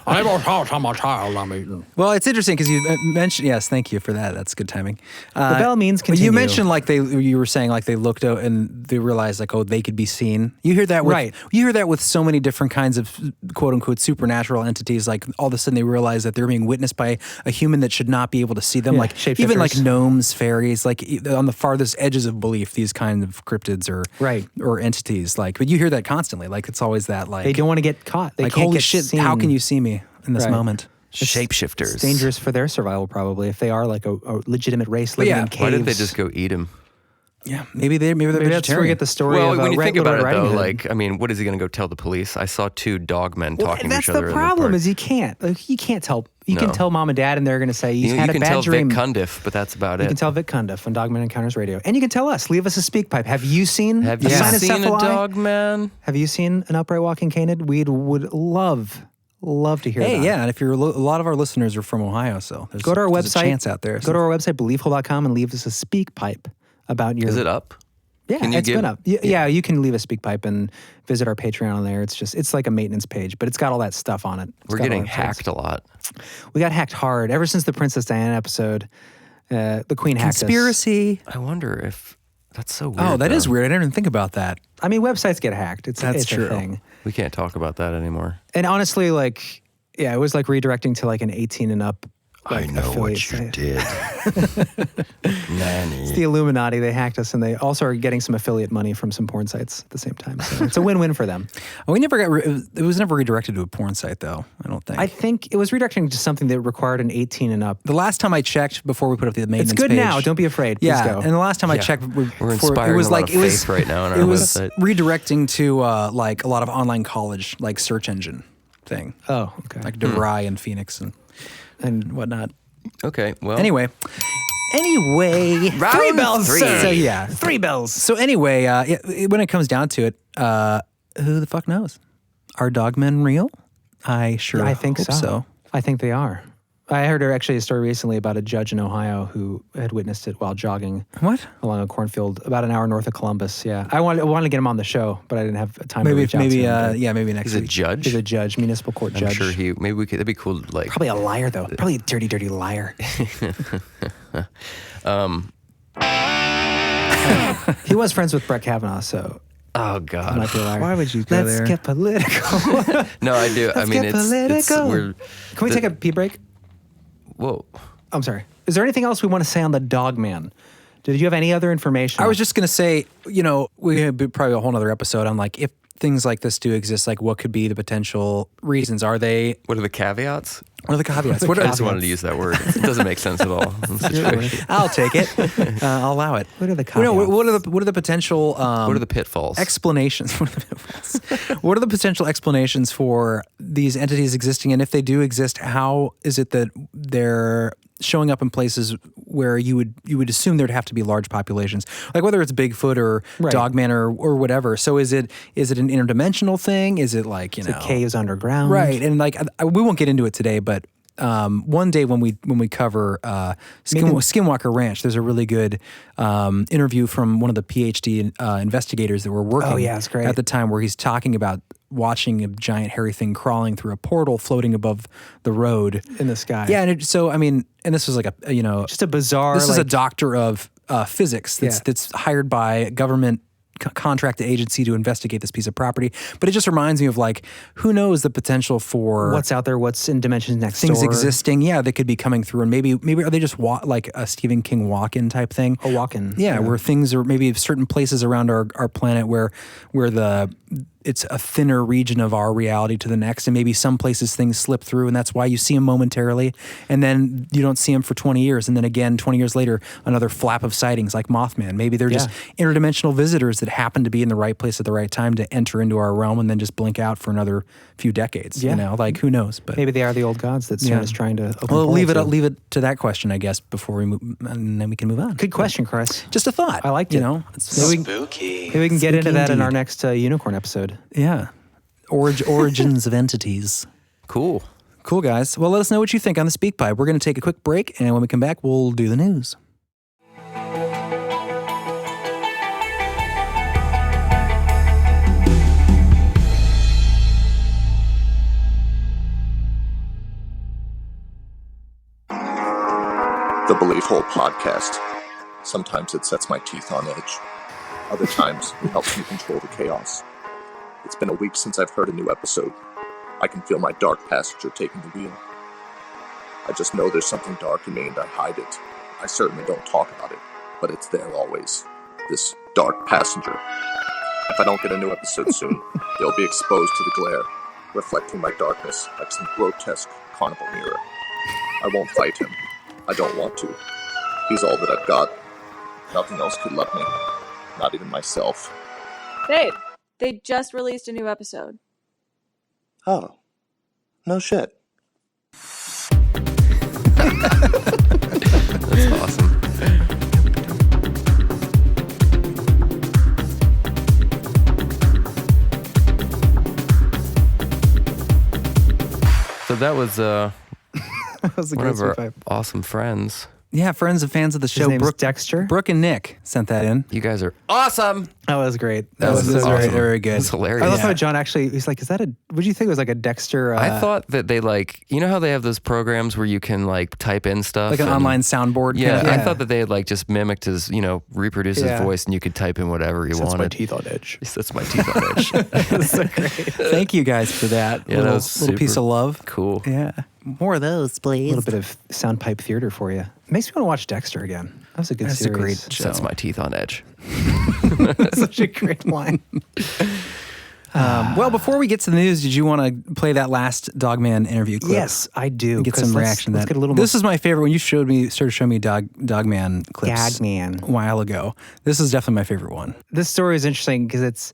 I don't sauce on my child I'm eating. Well, it's interesting because you mentioned, yes, thank you for that. That's good timing. The bell means continue. You mentioned like you were saying like they looked out and they realized like, oh, they could be seen. You hear that with, you hear that with so many different kinds of quote unquote supernatural entities. Like all of a sudden they realize that they're being witnessed by a human that should not be able to see them. Like even like gnomes, fairies, like on the farthest edges of belief, these kinds of cryptids or entities. Like, but you hear that constantly. Like it's always that like they don't want to get caught. They like, can't holy get shit, seen. how can you see me in this moment? Shapeshifters. It's dangerous for their survival, probably, if they are like a legitimate race living in caves. Why didn't they just go eat him? Yeah, maybe they're that's where we get the story well, of when you think about it, though, Hood. like, I mean, what is he going to go tell the police? I saw two dogmen talking to each other. That's the problem, is you can't. Like, you can't tell. You can tell mom and dad, and they're going to say, you had a bad dream. You can tell Vic Cundiff, but that's about it. You can tell Vic Cundiff on Dogman Encounters Radio. And you can tell us. Leave us a speak pipe. Have you seen a Dogman? Have you seen an upright walking canid? We would love to hear that. Hey, yeah, and if you're a lot of our listeners are from Ohio, so go to our website. There's a chance out there. Go to our website, beliefhole.com, and leave us a speak pipe about your... Is it up? Yeah, it's been up. Yeah, you can leave a speak pipe and visit our Patreon on there. It's like a maintenance page, but it's got all that stuff on it. We're getting hacked a lot. We got hacked hard ever since the Princess Diana episode. The Queen hacked us. Conspiracy. I wonder if that's so weird. Oh, that is weird. I didn't even think about that. I mean, websites get hacked. That's true. A thing. We can't talk about that anymore. And honestly, like, yeah, it was like redirecting to like an 18 and up. Like, I know what you did. Nanny. It's the Illuminati. They hacked us, and they also are getting some affiliate money from some porn sites at the same time. So it's a win-win for them. We never got. It was never redirected to a porn site, though. I don't think. I think it was redirecting to something that required an 18 and up. The last time I checked before we put up the maintenance page. It's good page, now. Don't be afraid. Please go. And the last time I checked, we're inspiring a lot of faith right now on our website. It was redirecting to like a lot of online college, like search engine thing. Oh, okay. Like DeVry and Phoenix and whatnot. Okay, well. Anyway, Round 3 bells. Three. So yeah, 3 bells. So anyway, when it comes down to it, who the fuck knows? Are dogmen real? I think hope so. I think they are. I heard actually a story recently about a judge in Ohio who had witnessed it while jogging. What? Along a cornfield about an hour north of Columbus. Yeah, I wanted to get him on the show, but I didn't have time to reach out to him. Maybe next week. He's a judge? He's a judge, municipal court judge. I'm sure that'd be cool. Like probably a liar though. Probably a dirty, dirty liar. He was friends with Brett Kavanaugh, so. Oh God! Why would you go there? Let's get political. No, I do. Let's get political. Can we take a pee break? Whoa. I'm sorry. Is there anything else we want to say on the Dogman? Did you have any other information? I was just going to say, we have probably a whole other episode on like if things like this do exist, like what could be the potential reasons? What are the caveats? What are the caveats? I just wanted to use that word. It doesn't make sense at all. I'll take it. I'll allow it. What are the caveats? What are the potential? What are the pitfalls? Explanations. What are the pitfalls? What are the potential explanations for these entities existing? And if they do exist, how is it that they're showing up in places where you would assume there'd have to be large populations, like whether it's Bigfoot or Dogman or whatever. So is it an interdimensional thing? Is it like caves underground? Right, and like we won't get into it today, but one day when we cover Skinwalker Ranch, there's a really good interview from one of the PhD investigators that were working at the time, where he's talking about watching a giant hairy thing crawling through a portal floating above the road in the sky. Yeah, and this was like just a bizarre. This is a doctor of physics that's hired by a government contracted agency to investigate this piece of property. But it just reminds me of like, who knows the potential for what's out there, what's in dimensions next things door. Existing. Yeah, that could be coming through, and maybe are they just like a Stephen King walk-in type thing? A walk-in, yeah, where things are maybe certain places around our planet where it's a thinner region of our reality to the next, and maybe some places things slip through, and that's why you see them momentarily, and then you don't see them for 20 years, and then again 20 years later another flap of sightings like Mothman. Maybe they're just interdimensional visitors that happen to be in the right place at the right time to enter into our realm and then just blink out for another few decades. Like who knows? But maybe they are the old gods that CERN is trying to open. Well, leave it to that question, I guess, before we move, and then we can move on. Good question, Chris. Just a thought. I liked it. Spooky. Maybe we can get into that in our next unicorn episode. Yeah. Origins of entities. Cool, guys. Well, let us know what you think on the Speak Pipe. We're going to take a quick break, and when we come back, we'll do the news. The Belief Hole Podcast. Sometimes it sets my teeth on edge. Other times, it helps me control the chaos. It's been a week since I've heard a new episode. I can feel my dark passenger taking the wheel. I just know there's something dark in me and I hide it. I certainly don't talk about it, but it's there always. This dark passenger. If I don't get a new episode soon, they'll be exposed to the glare, reflecting my darkness like some grotesque carnival mirror. I won't fight him. I don't want to. He's all that I've got. Nothing else could love me. Not even myself. Babe, they just released a new episode. Oh. No shit. That's awesome. So that was That was a one great of our sweep. awesome friends. Yeah, friends and fans of the show. His name's Brooke, Dexter. Brooke and Nick sent that in. You guys are awesome. That was great. That was so very, great. very good. It's hilarious. I love how John actually, he's like, is that a, what do you think it was like a Dexter? I thought that they like, you know how they have those programs where you can like type in stuff? Like an online soundboard? Yeah, kind of I thought that they had like just mimicked his, reproduced his voice and you could type in whatever you wanted. That's my teeth on edge. That's my teeth on edge. That's so great. Thank you guys for that. Yeah, that was little piece super of love. Cool. Yeah. More of those, A please. little bit of soundpipe theater for you. Makes me want to watch Dexter again. That was a good That's series. a great show. Sets my teeth on edge. Such a great line. Well, before we get to the news, did you want to play that last Dogman interview clip? Yes, I do. Get some reaction to Let's that. get a little This is my favorite. When you started showing me Dogman clips Dogman. a while ago. This is definitely my favorite one. This story is interesting because it's,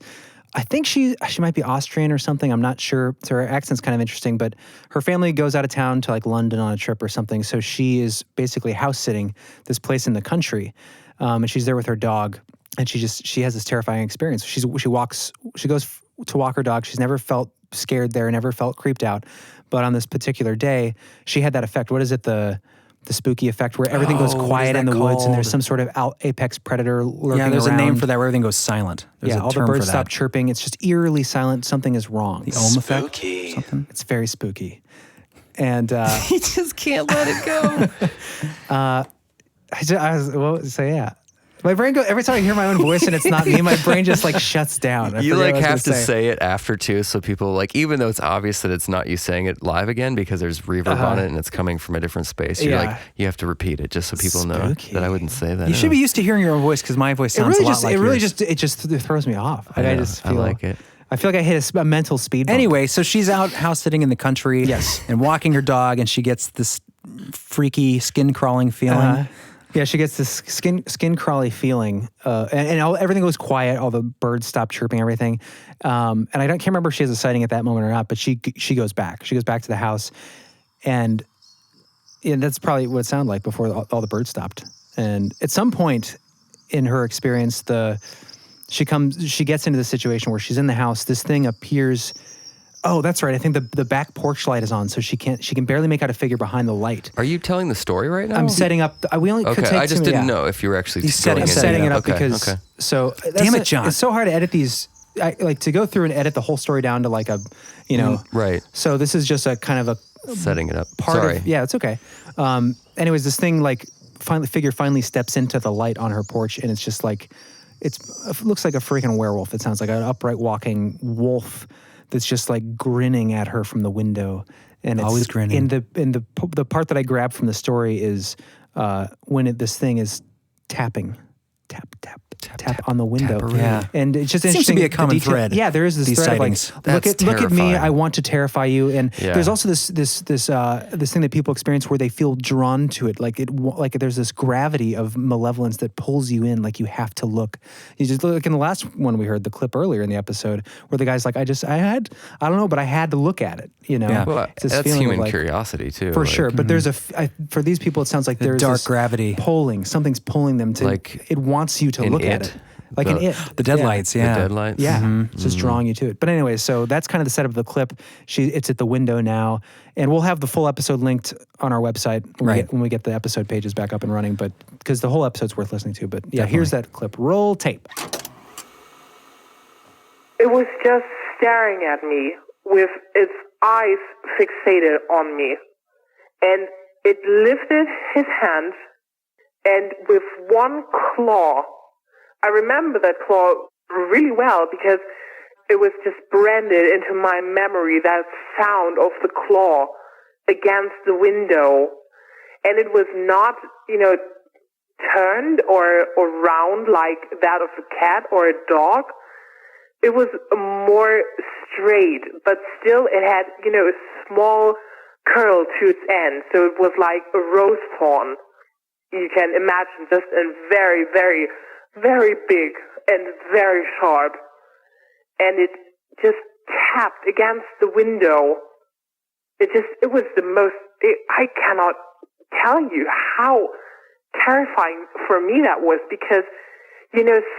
I think she might be Austrian or something. I'm not sure. So her accent's kind of interesting, but her family goes out of town to like London on a trip or something. So she is basically house sitting this place in the country. And she's there with her dog, and she has this terrifying experience. She goes to walk her dog. She's never felt scared there, never felt creeped out. But on this particular day, she had that effect. What is it? The spooky effect where everything goes quiet in the woods and there's some sort of apex predator lurking Yeah, there's around. a name for that where everything goes silent. There's all the birds stop chirping. It's just eerily silent. Something is wrong. The Ohm effect? Something? It's very spooky. And He just can't let it go. so yeah. My brain goes, every time I hear my own voice and it's not me, my brain just like shuts down. You like have to say it after too, so people like, even though it's obvious that it's not you saying it live again because there's reverb on it and it's coming from a different space. You're like, you have to repeat it just so people know that I wouldn't say that. You should be used to hearing your own voice because my voice sounds a lot like yours. It just throws me off. I feel like it. I feel like I hit a mental speed bump. Anyway, so she's out house sitting in the country and walking her dog, and she gets this freaky skin crawling feeling. Yeah, she gets this skin crawly feeling, and everything goes quiet. All the birds stop chirping, everything. And I can't remember if she has a sighting at that moment or not. But she goes back. She goes back to the house, and that's probably what it sounded like before all the birds stopped. And at some point in her experience, she gets into the situation where she's in the house. This thing appears. Oh, that's right. I think the back porch light is on, so she can barely make out a figure behind the light. Are you telling the story right now? I'm setting up. We only could take I just didn't know if you were actually setting it up because. So damn it, John! It's so hard to edit these. To go through and edit the whole story down to like a, right. So this is just a kind of a setting it up. Sorry. It's okay. Anyways, this thing finally steps into the light on her porch, and it's just like it looks like a freaking werewolf. It sounds like an upright walking wolf. That's just like grinning at her from the window, and it's always grinning. And the part that I grabbed from the story is when this thing is tapping, tap on the window. Yeah, and it's just seems interesting. to be a common thread. Yeah, there is this thread sightings. of like look at me, I want to terrify you. And there's also this thing that people experience where they feel drawn to it, like there's this gravity of malevolence that pulls you in, like you have to look. You just look in the last one we heard the clip earlier in the episode where the guy's like, I don't know, but I had to look at it. Yeah. Well, that's human curiosity too. For sure, but there's for these people it sounds like there's dark this gravity pulling. Something's pulling them to. Like it wants you to look at it. Like an it. The deadlights, yeah. The deadlights. Yeah, it's just drawing you to it. But anyway, so that's kind of the setup of the clip. It's at the window now, and we'll have the full episode linked on our website when we get the episode pages back up and running, but because the whole episode's worth listening to. But yeah, here's that clip. Roll tape. It was just staring at me with its eyes fixated on me. And it lifted his hand, and with one claw, I remember that claw really well because it was just branded into my memory, that sound of the claw against the window. And it was not, turned or round like that of a cat or a dog. It was more straight, but still it had, a small curl to its end. So it was like a rose thorn. You can imagine just a very, very, very big and very sharp. And it just tapped against the window. It was the most, I cannot tell you how terrifying for me that was, because,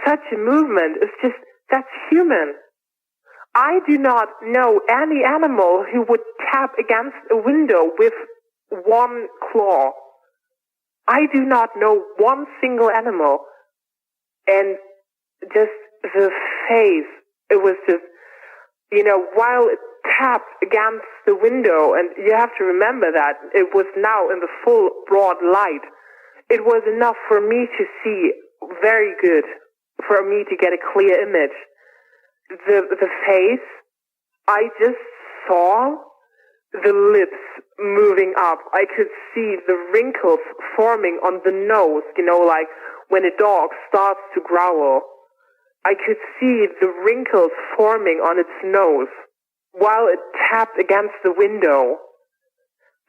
such a movement is just, that's human. I do not know any animal who would tap against a window with one claw. I do not know one single animal. And just the face, it was just, while it tapped against the window, and you have to remember that it was now in the full broad light, it was enough for me to see very good, for me to get a clear image. The face, I just saw the lips moving up. I could see the wrinkles forming on the nose, like when a dog starts to growl. I could see the wrinkles forming on its nose while it tapped against the window.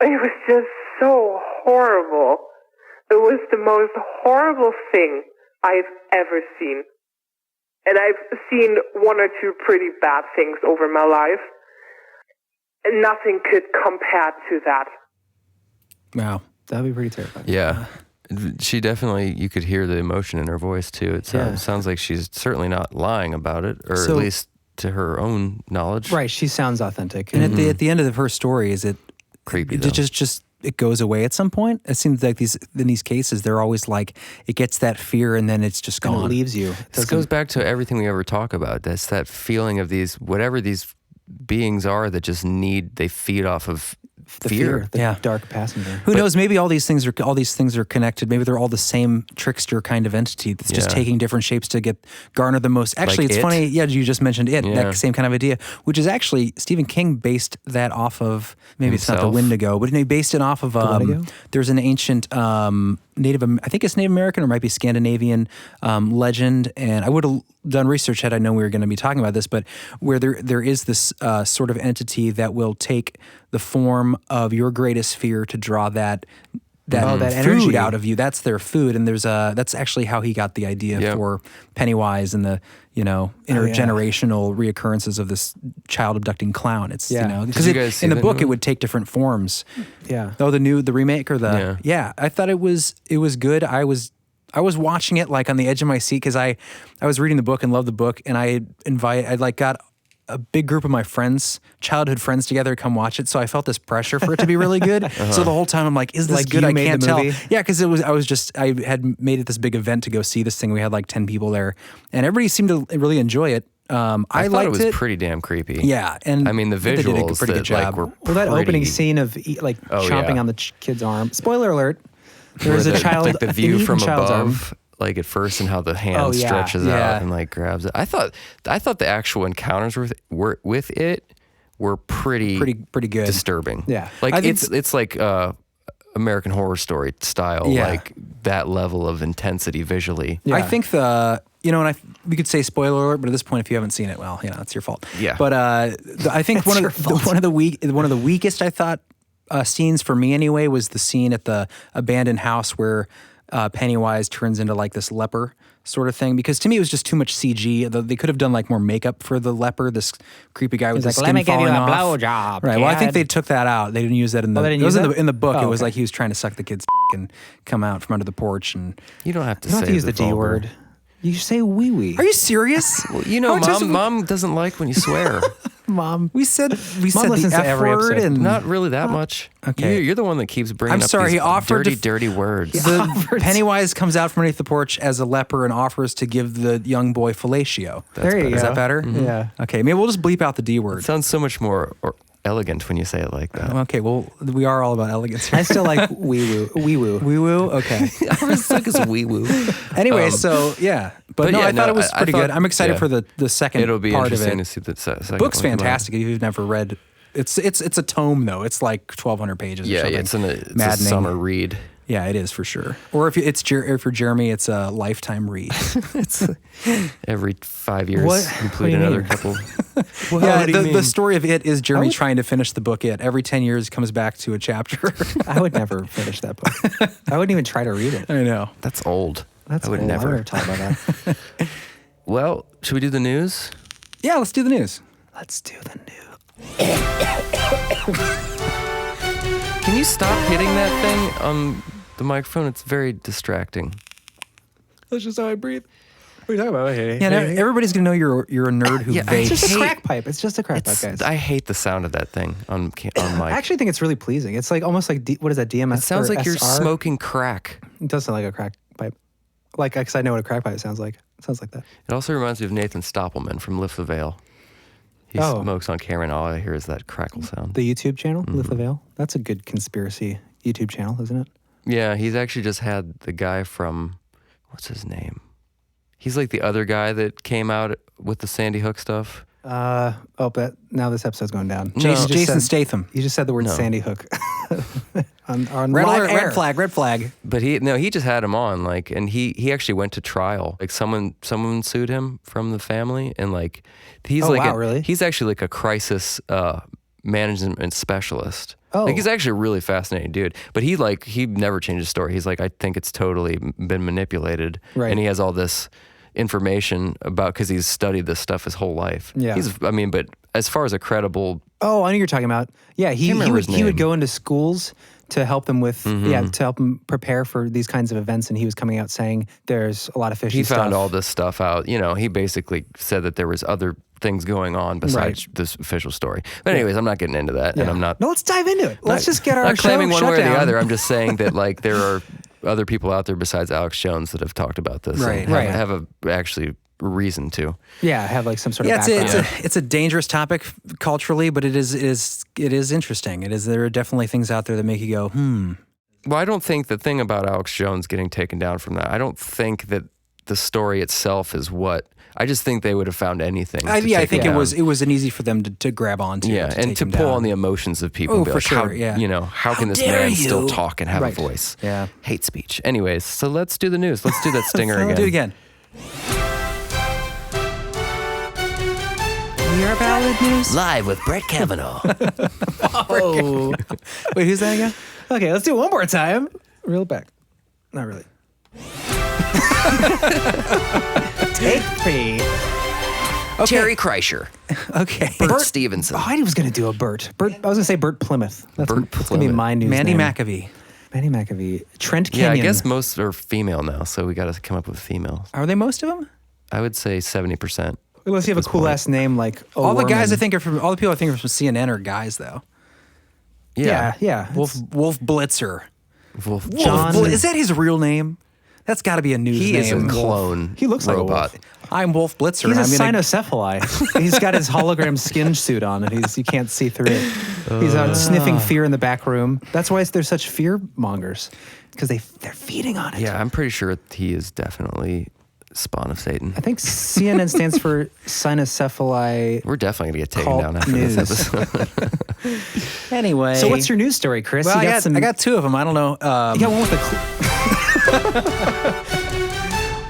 It was just so horrible. It was the most horrible thing I've ever seen. And I've seen one or two pretty bad things over my life. And nothing could compare to that. Wow. That'd be pretty terrifying. Yeah. She definitely, you could hear the emotion in her voice too. It sounds like she's certainly not lying about it, or at least to her own knowledge. Right. She sounds authentic. And at the end of her story, is it creepy? It goes away at some point. It seems like in these cases, they're always like, it gets that fear and then it's just gone. And it leaves you. This goes back to everything we ever talk about. That's that feeling of whatever these beings are that just they feed off of the fear, the dark passenger. Who knows? Maybe all these things are connected. Maybe they're all the same trickster kind of entity that's just taking different shapes to garner the most. Actually, it's funny. Yeah, you just mentioned it. Yeah. That same kind of idea, which is actually Stephen King based that off of. Maybe it's not the Wendigo, but he based it off of. There's an ancient I think it's Native American or might be Scandinavian legend, and I would have done research had I known we were going to be talking about this, but where there is this sort of entity that will take the form of your greatest fear to draw that food energy out of you. That's their food, and that's actually how he got the idea for Pennywise and the intergenerational reoccurrences of this child abducting clown. It's because in the book it would take different forms. Yeah. Oh, the remake or the I thought it was good. I was watching it like on the edge of my seat because I was reading the book and loved the book, and I got a big group of my friends, childhood friends together to come watch it. So I felt this pressure for it to be really good. So the whole time I'm like, is this good? I can't tell. Yeah, because I had made it this big event to go see this thing. We had like 10 people there and everybody seemed to really enjoy it. I thought it was pretty damn creepy. Yeah. And I mean, the visuals did a pretty good job. were that opening scene of chomping on the kid's arm. Spoiler alert. There's a child, like the view from above, like at first, and how the hand stretches out and like grabs it. I thought the actual encounters with it were pretty good, disturbing. Yeah, like it's like American Horror Story style, like that level of intensity visually. Yeah. I think we could say spoiler alert, but at this point, if you haven't seen it, well, it's your fault. Yeah, but I think one of the weakest I thought scenes for me anyway was the scene at the abandoned house where Pennywise turns into like this leper sort of thing, because to me it was just too much CG. They could have done like more makeup for the leper, this creepy guy with the skin falling off. Let me give you a blowjob. Right. Well, I think they took that out. They didn't use that in the. In the book. It was like he was trying to suck the kid's and come out from under the porch, and you don't have to use the D word. You say wee wee. Are you serious? Well, mom doesn't like when you swear. Mom, we said the F word, and not really that much. Okay, you're the one that keeps bringing up he these offered dirty words. Pennywise comes out from underneath the porch as a leper and offers to give the young boy fellatio. There you go. Is that better? Mm-hmm. Yeah. Okay, maybe we'll just bleep out the D word. It sounds so much more elegant when you say it like that. Okay, well, we are all about elegance. I still like wee woo. Wee woo. Okay. I was stuck as wee woo. Anyway, but I thought it was pretty good. I'm excited for the second part of it. It'll be interesting to see the second. Book's fantastic. If you've never read, it's a tome though. It's like 1,200 pages. Yeah, or something. it's a summer read. Yeah, it is for sure. Or if for Jeremy, it's a lifetime read. It's every 5 years. Complete another couple. The story of it is Jeremy trying to finish the book. Every 10 years comes back to a chapter. I would never finish that book. I wouldn't even try to read it. I know. That's old. I would never talk about that. Well, should we do the news? Yeah, let's do the news. Let's do the news. Can you stop hitting that thing on the microphone? It's very distracting. That's just how I breathe. What are you talking about? Hey, yeah, everybody's gonna know you're a nerd who vapes. It's just a crack pipe. It's just a crack pipe, guys. I hate the sound of that thing on mic. I actually think it's really pleasing. It's like almost like what is that, DMS? It sounds like SR? you're smoking crack. It does sound like a crack pipe. Like, because I know what a crack pipe sounds like. It sounds like that. It also reminds me of Nathan Stoppelman from Lift the Veil. He smokes on camera, and all I hear is that crackle sound. The YouTube channel, Lift the Veil. That's a good conspiracy YouTube channel, isn't it? Yeah, he's actually just had the guy from, what's his name? He's like the other guy that came out with the Sandy Hook stuff. But now this episode's going down. Jason Statham. You just said the word Sandy Hook. on red live alert, air. red flag. But he just had him on, like, and he actually went to trial. Like someone sued him from the family, and like he's really? He's actually like a crisis management specialist. Oh. Like he's actually a really fascinating dude. But he never changed his story. He's like, I think it's totally been manipulated. Right. And he has all this information about, because he's studied this stuff his whole life. Yeah. But as far as a credible... Oh, I know you're talking about. Yeah, he would go into schools to help them with, to help them prepare for these kinds of events, and he was coming out saying there's a lot of fishy stuff. He found all this stuff out. You know, he basically said that there was other things going on besides this official story. But anyways, I'm not getting into that, and I'm not... No, let's dive into it. Let's just get our not claiming one way or the down. other. I'm just saying that like there are other people out there besides Alex Jones that have talked about this. Right. And have a actually reason to. Yeah, have like some sort of background. It's a dangerous topic culturally, but it is interesting. There are definitely things out there that make you go, Well, I don't think the thing about Alex Jones getting taken down from that, I don't think that the story itself is what... I just think they would have found anything. I think it was an easy for them to grab onto. Yeah, and to pull on the emotions of people. Oh, and be for like, sure. How can this man still talk and have a voice? Yeah. Hate speech. Anyways, so let's do the news. Let's do that stinger again. Do it again. We are Valid News. Live with Brett Kavanaugh. Oh. Wait, who's that again? Okay, let's do it one more time. Reel it back. Not really. Take 3. Okay. Terry Kreischer. Okay. Bert Stevenson. Oh, I was going to do a Bert. I was going to say Bert Plymouth. That's going to be my news Mandy name. McAfee. Trent Kenyon. Yeah, I guess most are female now, so we got to come up with females. Are they most of them? I would say 70%. Unless you have a cool last name like all the guys all the people I think are from CNN are guys though. Yeah. Wolf Blitzer. Wolf John. Is that his real name? That's got to be a news name. He is a clone. He looks like robot. a wolf. I'm Wolf Blitzer. He's a cynocephali. He's got his hologram skin suit on, and you can't see through it. He's out sniffing fear in the back room. That's why they're such fear mongers, because they're feeding on it. Yeah, I'm pretty sure he is definitely spawn of Satan. I think CNN stands for cynocephali. We're definitely going to get taken down after this episode. Anyway. So what's your news story, Chris? Well, I got 2 of them. I don't know. You got one with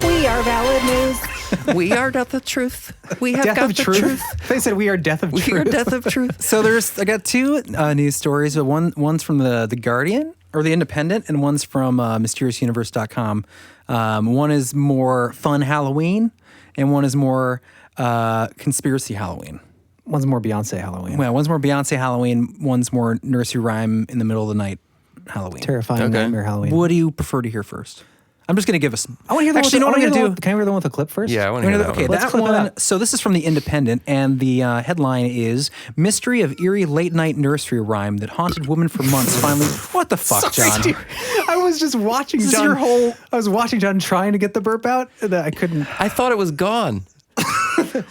We are Valid News. We are death of truth. We have death got of the truth. They said we are death of truth. We are death of truth. So I got 2 news stories, but one's from the Guardian or the Independent, and one's from MysteriousUniverse.com. One is more fun Halloween, and one is more conspiracy Halloween. One's more Beyonce Halloween. Well, one's more Beyonce Halloween. One's more nursery rhyme in the middle of the night Halloween. Terrifying nightmare Halloween. What do you prefer to hear first? I'm just going to give us. I want to hear the Actually, one. What I'm going to do? Can I hear the one with the clip first? Yeah, I want to hear that Okay, one. that one. So this is from the Independent, and the headline is "Mystery of Eerie Late Night Nursery Rhyme That Haunted Woman for Months Finally." What the fuck, John? Dude, I was just watching John. I was watching John trying to get the burp out, and I couldn't. I thought it was gone.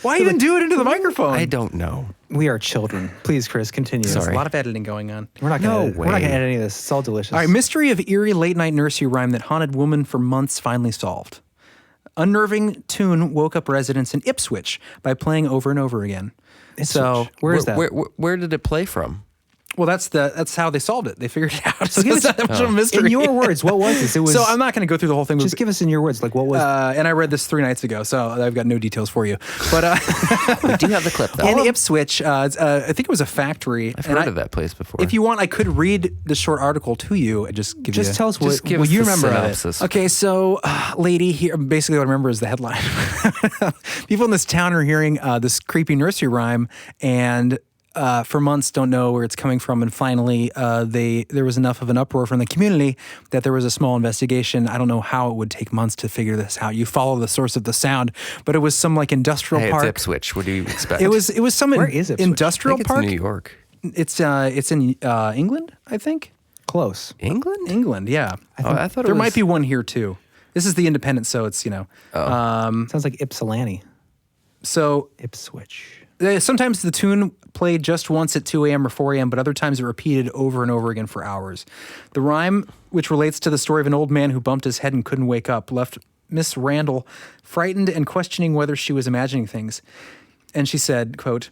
Why even do it into the microphone? I don't know. We are children. Please, Chris, continue. There's a lot of editing going on. We're not going to edit any of this. It's all delicious. All right, mystery of eerie late night nursery rhyme that haunted woman for months finally solved. Unnerving tune woke up residents in Ipswich by playing over and over again. So where is that? Where did it play from? Well, that's how they solved it. They figured it out. So it's not that much of a mystery. In your words, what was this? It was. So I'm not going to go through the whole thing. Just give us in your words, like what was. And I read this 3 nights ago, so I've got no details for you. But we do have the clip though. In Ipswich, I think it was a factory. I've heard of that place before. If you want, I could read the short article to you and just give you. Just tell us what you remember synopsis. of it. Okay, so lady here. Basically, what I remember is the headline. People in this town are hearing this creepy nursery rhyme, and for months don't know where it's coming from, and finally there was enough of an uproar from the community that there was a small investigation. I don't know how it would take months to figure this out. You follow the source of the sound, but it was some like industrial park. It's Ipswich. What do you expect? It was some Where is Ipswich? industrial park. It's New York. It's in England, I think. Close. England, yeah. I thought there might be one here too. This is the Independent, so it's Sounds like Ypsilanti. So Ipswich. Sometimes the tune played just once at 2 a.m. or 4 a.m., but other times it repeated over and over again for hours. The rhyme, which relates to the story of an old man who bumped his head and couldn't wake up, left Miss Randall frightened and questioning whether she was imagining things. And she said, quote,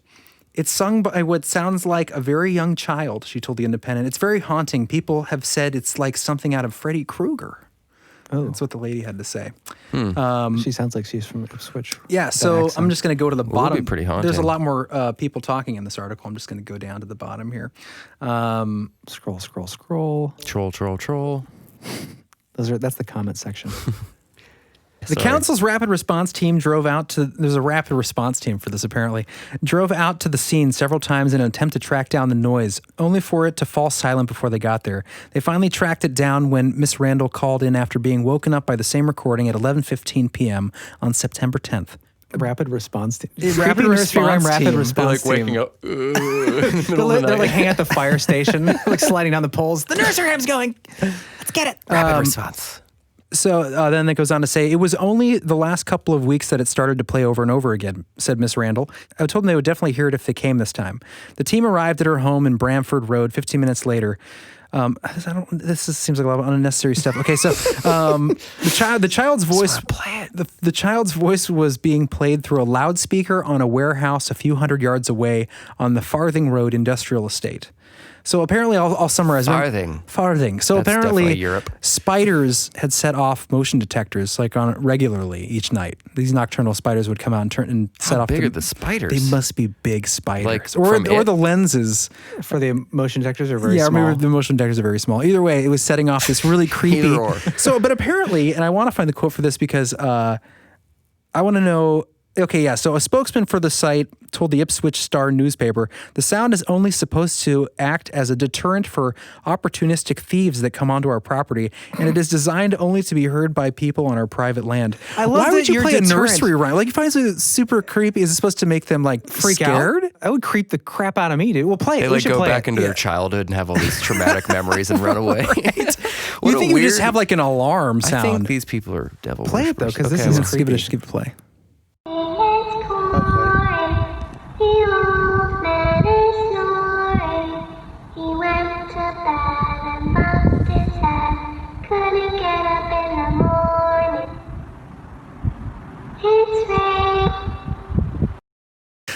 "It's sung by what sounds like a very young child," she told The Independent. "It's very haunting. People have said it's like something out of Freddy Krueger." Oh. That's what the lady had to say. She sounds like she's from Ipswich. Yeah, so I'm just going to go to the bottom. It would be pretty haunting. There's a lot more people talking in this article. I'm just going to go down to the bottom here. Scroll. Troll. That's the comment section. The council's rapid response team drove out to, there's a rapid response team for this apparently, drove out to the scene several times in an attempt to track down the noise, only for it to fall silent before they got there. They finally tracked it down when Miss Randall called in after being woken up by the same recording at 11:15 p.m. on September 10th. Rapid response team. Rapid response team. They're like waking up. They're like hanging at the fire station, like sliding down the poles. The nursery ham's going. Let's get it. Rapid response. So then it goes on to say, "It was only the last couple of weeks that it started to play over and over again," said Miss Randall. "I told them they would definitely hear it if they came this time." The team arrived at her home in Bramford Road 15 minutes later. Seems like a lot of unnecessary stuff. Okay, so the child's voice, the child's voice was being played through a loudspeaker on a warehouse a few hundred yards away on the Farthing Road industrial estate. So apparently, I'll summarize. Farthing. So That's apparently, Europe. spiders had set off motion detectors like on regularly each night. These nocturnal spiders would come out and turn and set off. How big are the spiders? They must be big spiders, Like or the lenses for the motion detectors are very small. Yeah, remember the motion detectors are very small. Either way, it was setting off this really creepy. Either or. So, but apparently, and I want to find the quote for this because I want to know. Okay, yeah. So a spokesman for the site told the Ipswich Star newspaper, "The sound is only supposed to act as a deterrent for opportunistic thieves that come onto our property, and it is designed only to be heard by people on our private land." I love Why that would you you're play a deterrent. nursery rhyme? Like, you find something super creepy. Is it supposed to make them like Freak scared? out? That would creep the crap out of me, dude. We'll play it. They We like should go play back it. into their childhood and have all these traumatic memories and run away. You think you just have like an alarm sound? I think these people are devil Play it though, worshippers. because this Okay, is let's creepy. give it a play.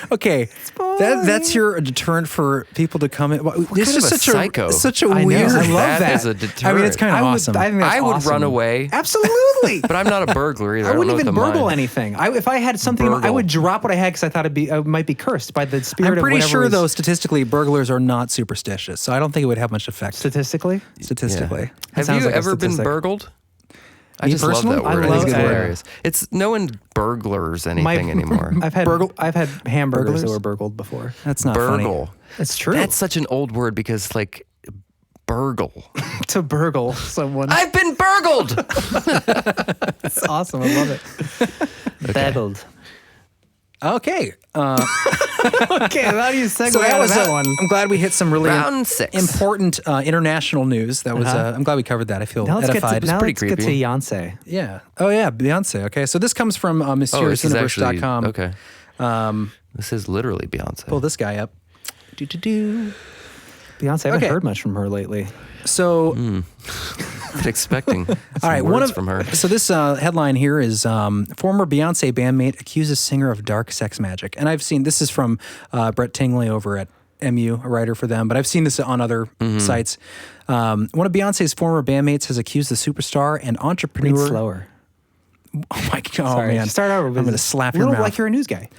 Okay, that's your deterrent for people to come in. It's just such psycho? such a I know. weird. I love that. As a I mean, deterrent. it's kind of awesome. I think that's I would awesome. run away, Absolutely. but I'm not a burglar either. I wouldn't don't know even what the burgle mind- anything. If I had something, I would drop what I had because I thought it might be cursed by the spirit I'm of pretty whatever sure, is- though, statistically, burglars are not superstitious, so I don't think it would have much effect. Statistically? Statistically. Yeah. Have sounds you like a ever been statistic. burgled? I Me just love personally? that word. I I think it's love that. hilarious. It's no one burglars anything anymore. I've had hamburgers Burglars? that were burgled before. That's not Burgle. It's true. That's such an old word because like burgle. to burgle someone. I've been burgled. That's awesome. I love it. Burgled. Okay. Okay, how do you segue So out of that one? I'm glad we hit some really Round 6. important international news. That was. I'm glad we covered that. I feel Now let's edified. get to, pretty let's get to creepy. Beyonce. Yeah. Oh yeah, Beyonce. Okay, so this comes from mysteriousuniverse.com. Okay. This is literally Beyonce. Pull this guy up. Beyonce, I haven't heard much from her lately. So, Been expecting some all right, words from her. So this headline here is former Beyonce bandmate accuses singer of dark sex magic, and I've seen this is from Brett Tingley over at MU, a writer for them, but I've seen this on other sites. One of Beyonce's former bandmates has accused the superstar and entrepreneur. Read slower. Oh my god, Sorry. man! Start over. I'm going to slap your little mouth. like you're a news guy.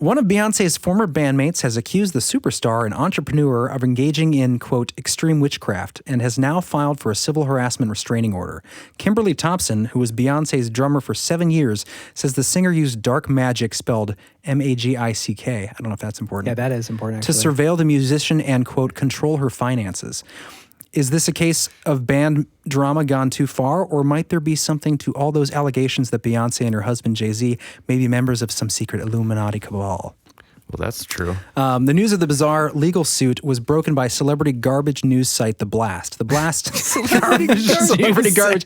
One of Beyonce's former bandmates has accused the superstar and entrepreneur of engaging in, quote, extreme witchcraft and has now filed for a civil harassment restraining order. Kimberly Thompson, who was Beyonce's drummer for 7 years, says the singer used dark magic, spelled Magick. I don't know if that's important. Yeah, that is important, actually. To surveil the musician and, quote, control her finances. Is this a case of band drama gone too far, or might there be something to all those allegations that Beyonce and her husband Jay-Z may be members of some secret Illuminati cabal? Well, that's true. The news of the bizarre legal suit was broken by celebrity garbage news site The Blast. The Blast. Celebrity garbage.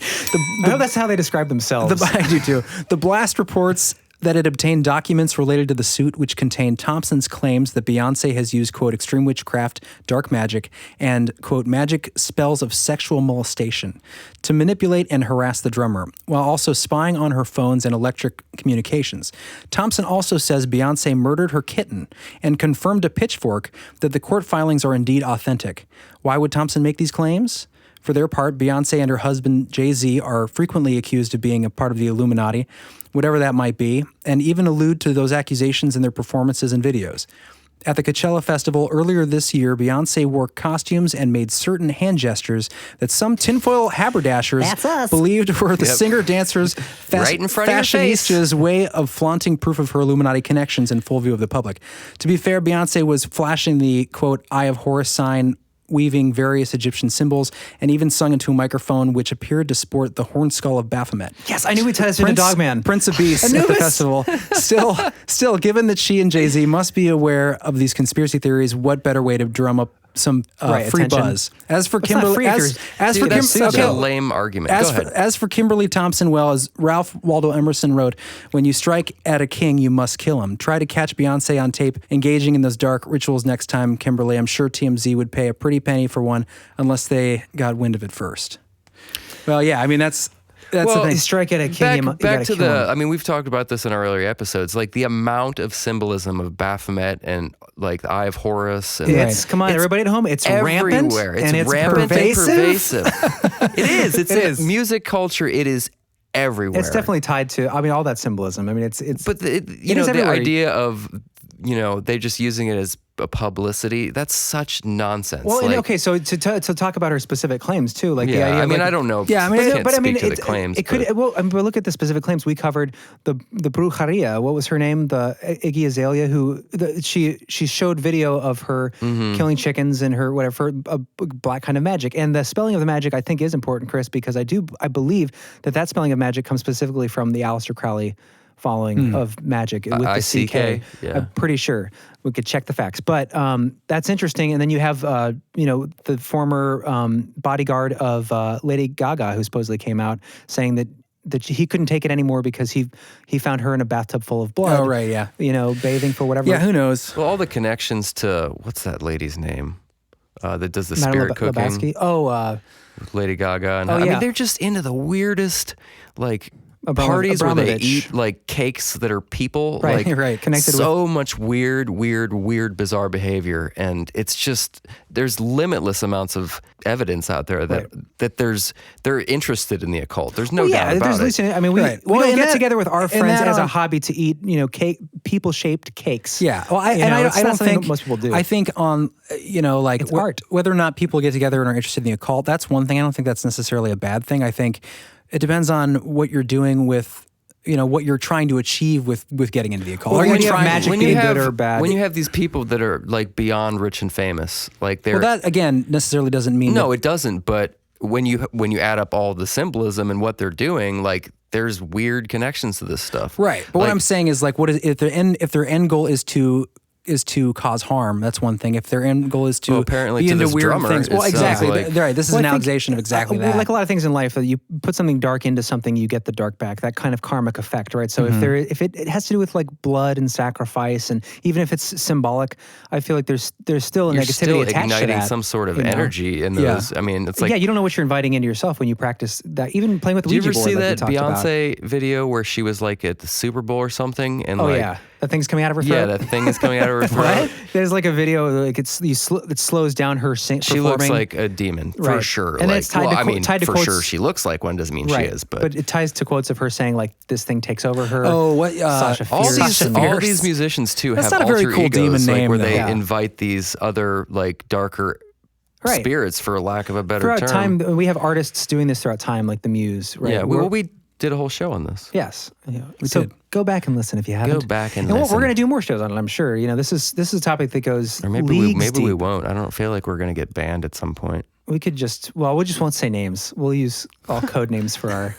I know that's how they describe themselves. I do too. The Blast reports that it obtained documents related to the suit, which contained Thompson's claims that Beyonce has used, quote, extreme witchcraft, dark magic, and, quote, magic spells of sexual molestation to manipulate and harass the drummer, while also spying on her phones and electric communications. Thompson also says Beyonce murdered her kitten and confirmed to Pitchfork that the court filings are indeed authentic. Why would Thompson make these claims? For their part, Beyonce and her husband Jay-Z are frequently accused of being a part of the Illuminati, whatever that might be, and even allude to those accusations in their performances and videos. At the Coachella Festival earlier this year, Beyonce wore costumes and made certain hand gestures that some tinfoil haberdashers believed were the singer-dancer's right in front of your face. Fashionista's way of flaunting proof of her Illuminati connections in full view of the public. To be fair, Beyonce was flashing the, quote, Eye of Horus sign, weaving various Egyptian symbols, and even sung into a microphone which appeared to sport the horn skull of Baphomet. Yes, I knew we tied us into Dogman. Prince of Beasts at the festival. Still, given that she and Jay-Z must be aware of these conspiracy theories, what better way to drum up some free attention. Buzz? As for Kimberly, that's a lame argument. As for Kimberly Thompson, well, as Ralph Waldo Emerson wrote, when you strike at a king, you must kill him. Try to catch Beyonce on tape engaging in those dark rituals next time, Kimberly. I'm sure TMZ would pay a pretty penny for one, unless they got wind of it first. Well, yeah, I mean that's the thing. Strike at a king. Back to the. I mean, we've talked about this in our earlier episodes. Like the amount of symbolism of Baphomet and like the Eye of Horus. And come on, everybody at home. It's rampant. It's rampant pervasive. and pervasive. It is. It is. Music culture. It is everywhere. It's definitely tied to. I mean, all that symbolism. I mean, it's. But the idea of they just using it as a publicity, that's such nonsense. Well, okay, so to talk about her specific claims too, like the idea. I mean, I don't know. Yeah, I mean, but I mean, the claims. It could. Well, but look at the specific claims. We covered the brujeria. What was her name? The Iggy Azalea, who she showed video of her killing chickens and her whatever a black kind of magic. And the spelling of the magic, I think, is important, Chris, because I believe that spelling of magic comes specifically from the Aleister Crowley following of magic with the CK. Yeah. I'm pretty sure. We could check the facts. But that's interesting. And then you have, the former bodyguard of Lady Gaga, who supposedly came out saying that he couldn't take it anymore because he found her in a bathtub full of blood. Oh, right, yeah. Bathing for whatever. Yeah, who knows? Well, all the connections to, what's that lady's name? That does the spirit cooking. Lebowski? Lady Gaga. And I mean, they're just into the weirdest, parties where they eat cakes that are people, right, connected so much weird, bizarre behavior, and it's just there's limitless amounts of evidence out there that they're interested in the occult. There's no doubt about it. I mean, we don't get together with our friends as a hobby to eat people-shaped cakes. Yeah, well, I don't think most people do. I think on it's art. Whether or not people get together and are interested in the occult, that's one thing. I don't think that's necessarily a bad thing. I think it depends on what you're doing with, what you're trying to achieve with getting into the occult. Or when you have magic being good or bad. When you have these people that are beyond rich and famous, they're... Well, that again necessarily doesn't mean... No, it doesn't. But when you add up all the symbolism and what they're doing, there's weird connections to this stuff. Right. But what I'm saying is what is if their end goal is to cause harm, that's one thing. If their end goal is to apparently be to into this weird drummer, things, well, exactly. Right. This is an allegation of exactly that. Like a lot of things in life, that you put something dark into something, you get the dark back. That kind of karmic effect, right? So if it has to do with blood and sacrifice, and even if it's symbolic, I feel like there's still a negativity still attached to that. igniting some sort of energy in those. Yeah. I mean, it's you don't know what you're inviting into yourself when you practice that. Even playing with the Ouija board. Did you ever see that Beyonce video where she was at the Super Bowl or something, and That thing's coming out of her throat? Yeah, that thing is coming out of her throat. There's like a video, like it slows down her She looks like a demon, for sure. And like, it's tied to for quotes. sure she looks like one, doesn't mean she is. But it ties to quotes of her saying like, this thing takes over her. Oh, what? Sasha all these musicians too That's have not a very alter cool egos, demon like name, where though. they Yeah. invite these other like darker spirits, for lack of a better throughout term. time, we have artists doing this throughout time, like the Muse, right? Yeah, we did a whole show on this. Yes. So go back and listen if you haven't. Go back and we're listen. going to do more shows on it, I'm sure. This is a topic that goes Or maybe we won't. I don't feel like we're going to get banned at some point. We could we just won't say names. We'll use all code names for our...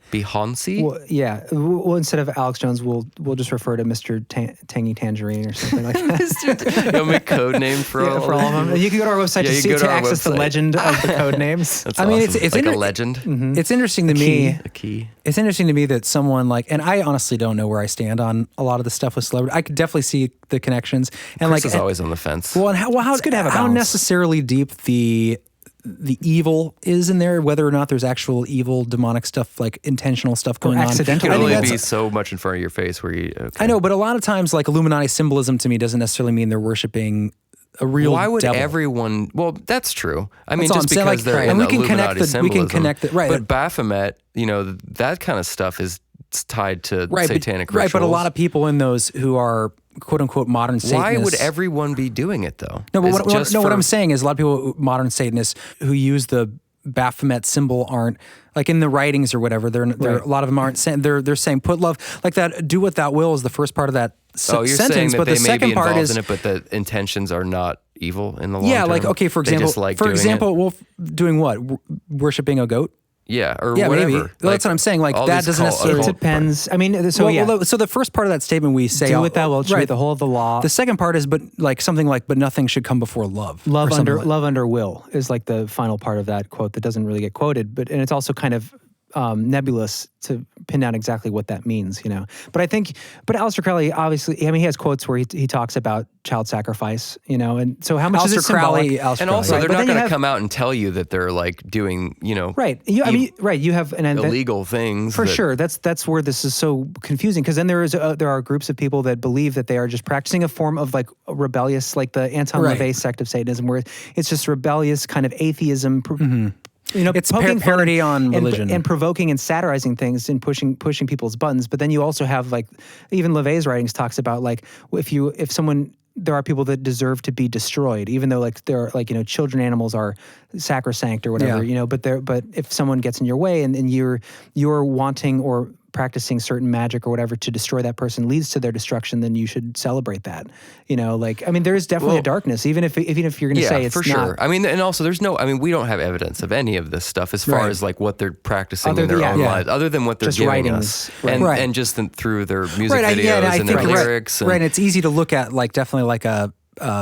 Beyoncé? Well, yeah. Well, instead of Alex Jones, we'll just refer to Mr. Tangy Tangerine or something like that. You'll make code name for all of them. And you can go to our website to access the legend of the code names. That's awesome. It's like a legend. Mm-hmm. It's interesting to me. A key. It's interesting to me that someone like, and I honestly don't know where I stand on a lot of the stuff with celebrity. I could definitely see the connections. And Chris is always on the fence. Well, and it's good to have a balance. How necessarily deep the evil is in there, whether or not there's actual evil demonic stuff, like intentional stuff going on. It can only be so much in front of your face where you... Okay. I know, but a lot of times like Illuminati symbolism to me doesn't necessarily mean they're worshiping a real Why would devil. everyone... Well, that's true. I mean, That's just all I'm because saying, they're in and the Illuminati symbolism. We can connect it, right. But Baphomet, that kind of stuff is tied to satanic rituals. Right, but a lot of people in those who are quote unquote modern Satanists. Why would everyone be doing it though? No, but what I'm saying is a lot of people, modern Satanists who use the Baphomet symbol aren't like in the writings or whatever. They're a lot of them aren't saying they're saying put love like that. Do what thou will is the first part of that you're sentence, saying that but they the second may be part involved is in it, but the intentions are not evil in the long yeah, term. like okay, for example, doing what? Worshipping a goat. Yeah, or yeah, whatever. Maybe. Like, that's what I'm saying. Like that doesn't necessarily. It depends. I mean, so so the first part of that statement we say, do what thou wilt, treat the whole of the law. The second part is, but like something like, but nothing should come before love. Love under will is like the final part of that quote that doesn't really get quoted, and it's also kind of nebulous to pin down exactly what that means, But I think, Aleister Crowley, obviously, I mean, he has quotes where he talks about child sacrifice, and so how much is it symbolic? And also, they're not going to come out and tell you that they're like doing, right. You have illegal things for sure. That's where this is so confusing because then there are groups of people that believe that they are just practicing a form of like rebellious, like the Anton LaVey sect of Satanism, where it's just rebellious kind of atheism. It's parody on religion and provoking and satirizing things and pushing people's buttons. But then you also have like even LaVey's writings talks about like if someone. There are people that deserve to be destroyed, even though like there are like children animals are sacrosanct or whatever, but if someone gets in your way and you're wanting or practicing certain magic or whatever to destroy that person leads to their destruction, then you should celebrate that. There is definitely a darkness, even if you're going to say it's for sure. not. I mean, and also we don't have evidence of any of this stuff as far as like what they're practicing in their own lives, other than what they're just giving writings. us, and just through their music videos and their lyrics. And it's easy to look at like definitely like a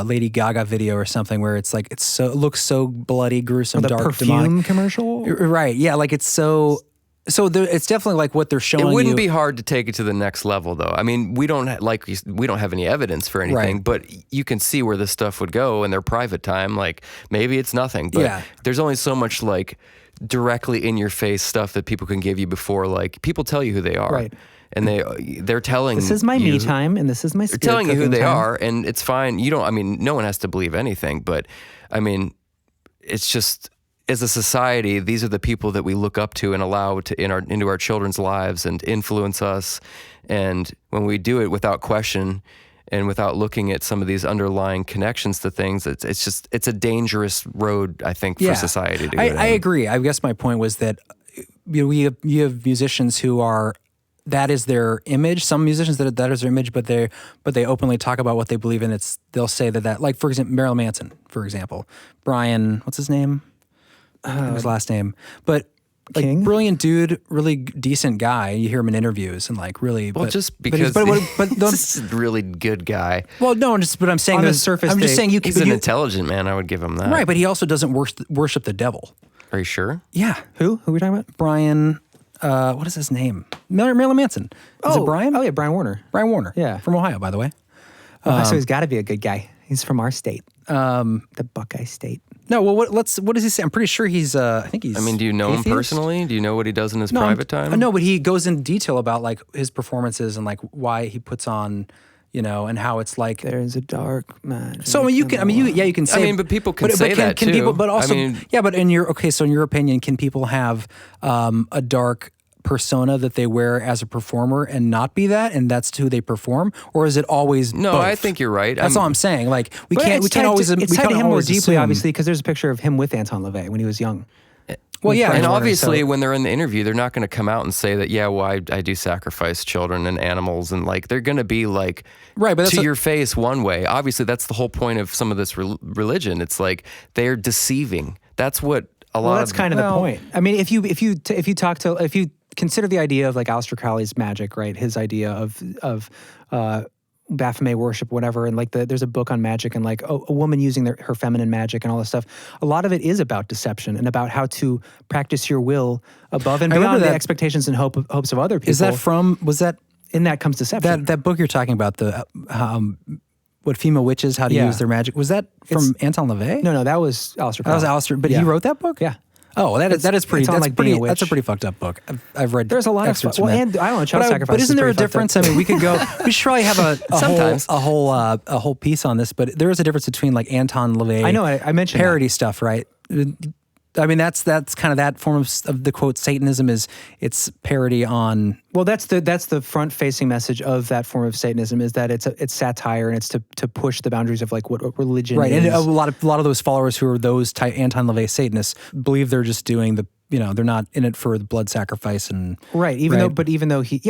Lady Gaga video or something where it's like it looks so bloody, gruesome, the dark, perfume demonic commercial, right? Yeah, like it's so. So it's definitely like what they're showing. It wouldn't be hard to take it to the next level, though. I mean, we don't have any evidence for anything, but you can see where this stuff would go in their private time. Like maybe it's nothing, but there's only so much like directly in your face stuff that people can give you before like people tell you who they are, right? And they're telling this is my me time and this is my. They're telling you who they are, and it's fine. You don't. I mean, no one has to believe anything, but I mean, it's just. As a society, these are the people that we look up to and allow into our children's lives and influence us. And when we do it without question and without looking at some of these underlying connections to things, it's a dangerous road, I think, for society to go down. I agree. I guess my point was that you have musicians who are. That is their image. Some musicians that is their image, but they openly talk about what they believe in. They'll say that like for example Marilyn Manson, for example, Brian, what's his name? His last name, but like King? Brilliant dude, really decent guy. You hear him in interviews and like really. Well, just because this is a really good guy. Well, no, but I'm saying on the surface. I'm just saying he's an intelligent man. I would give him that. Right, but he also doesn't worship the devil. Are you sure? Yeah. Who are we talking about? Brian. What is his name? Marilyn Manson. Is it Brian? Oh yeah, Brian Warner. Brian Warner. Yeah, from Ohio, by the way. So he's got to be a good guy. He's from our state, the Buckeye State. No, well, what does he say? I'm pretty sure he's. I think he's. I mean, do you know him personally? Do you know what he does in his private time? No, but he goes in detail about like his performances and like why he puts on and how it's like there's a dark magic. So you can say. but people can say that can too. People, but also, but in your opinion, can people have a dark persona that they wear as a performer and not be that, and that's who they perform, or is it always No, both? I think you're right. That's all I'm saying. Like we can't always. It's tied to him more deeply, assume. obviously, because there's a picture of him with Anton LaVey when he was young. Well, yeah, and obviously when they're in the interview, they're not going to come out and say that, I do sacrifice children and animals, and like they're going to be like right, but to your face one way. Obviously, that's the whole point of some of this religion. It's like they're deceiving. That's what a lot. Well, that's kind of the point. I mean, if you consider the idea of like Aleister Crowley's Magick, right? His idea of Baphomet worship, whatever, and like there's a book on magic and like a woman using her feminine magic and all this stuff. A lot of it is about deception and about how to practice your will above and beyond the expectations and hopes of other people. Is that in that comes deception? That book you're talking about, the what female witches, how to use their magic, was that from Anton LaVey? No, that was Aleister Crowley. That was Aleister, but he wrote that book? Yeah. Oh, that's a pretty fucked up book. I've read. There's a lot of excerpts and I don't know, child sacrifice. But isn't there a difference? I mean, we should probably have a whole piece on this. But there is a difference between like Anton LaVey. I know. I mentioned parody stuff, right? I mean, that's kind of that form of the quote Satanism is it's parody on. Well, that's the front facing message of that form of Satanism is that it's satire and it's to push the boundaries of like what religion right. is. And a lot of those followers who are those Anton LaVey Satanists believe they're just doing they're not in it for the blood sacrifice and right. Even though he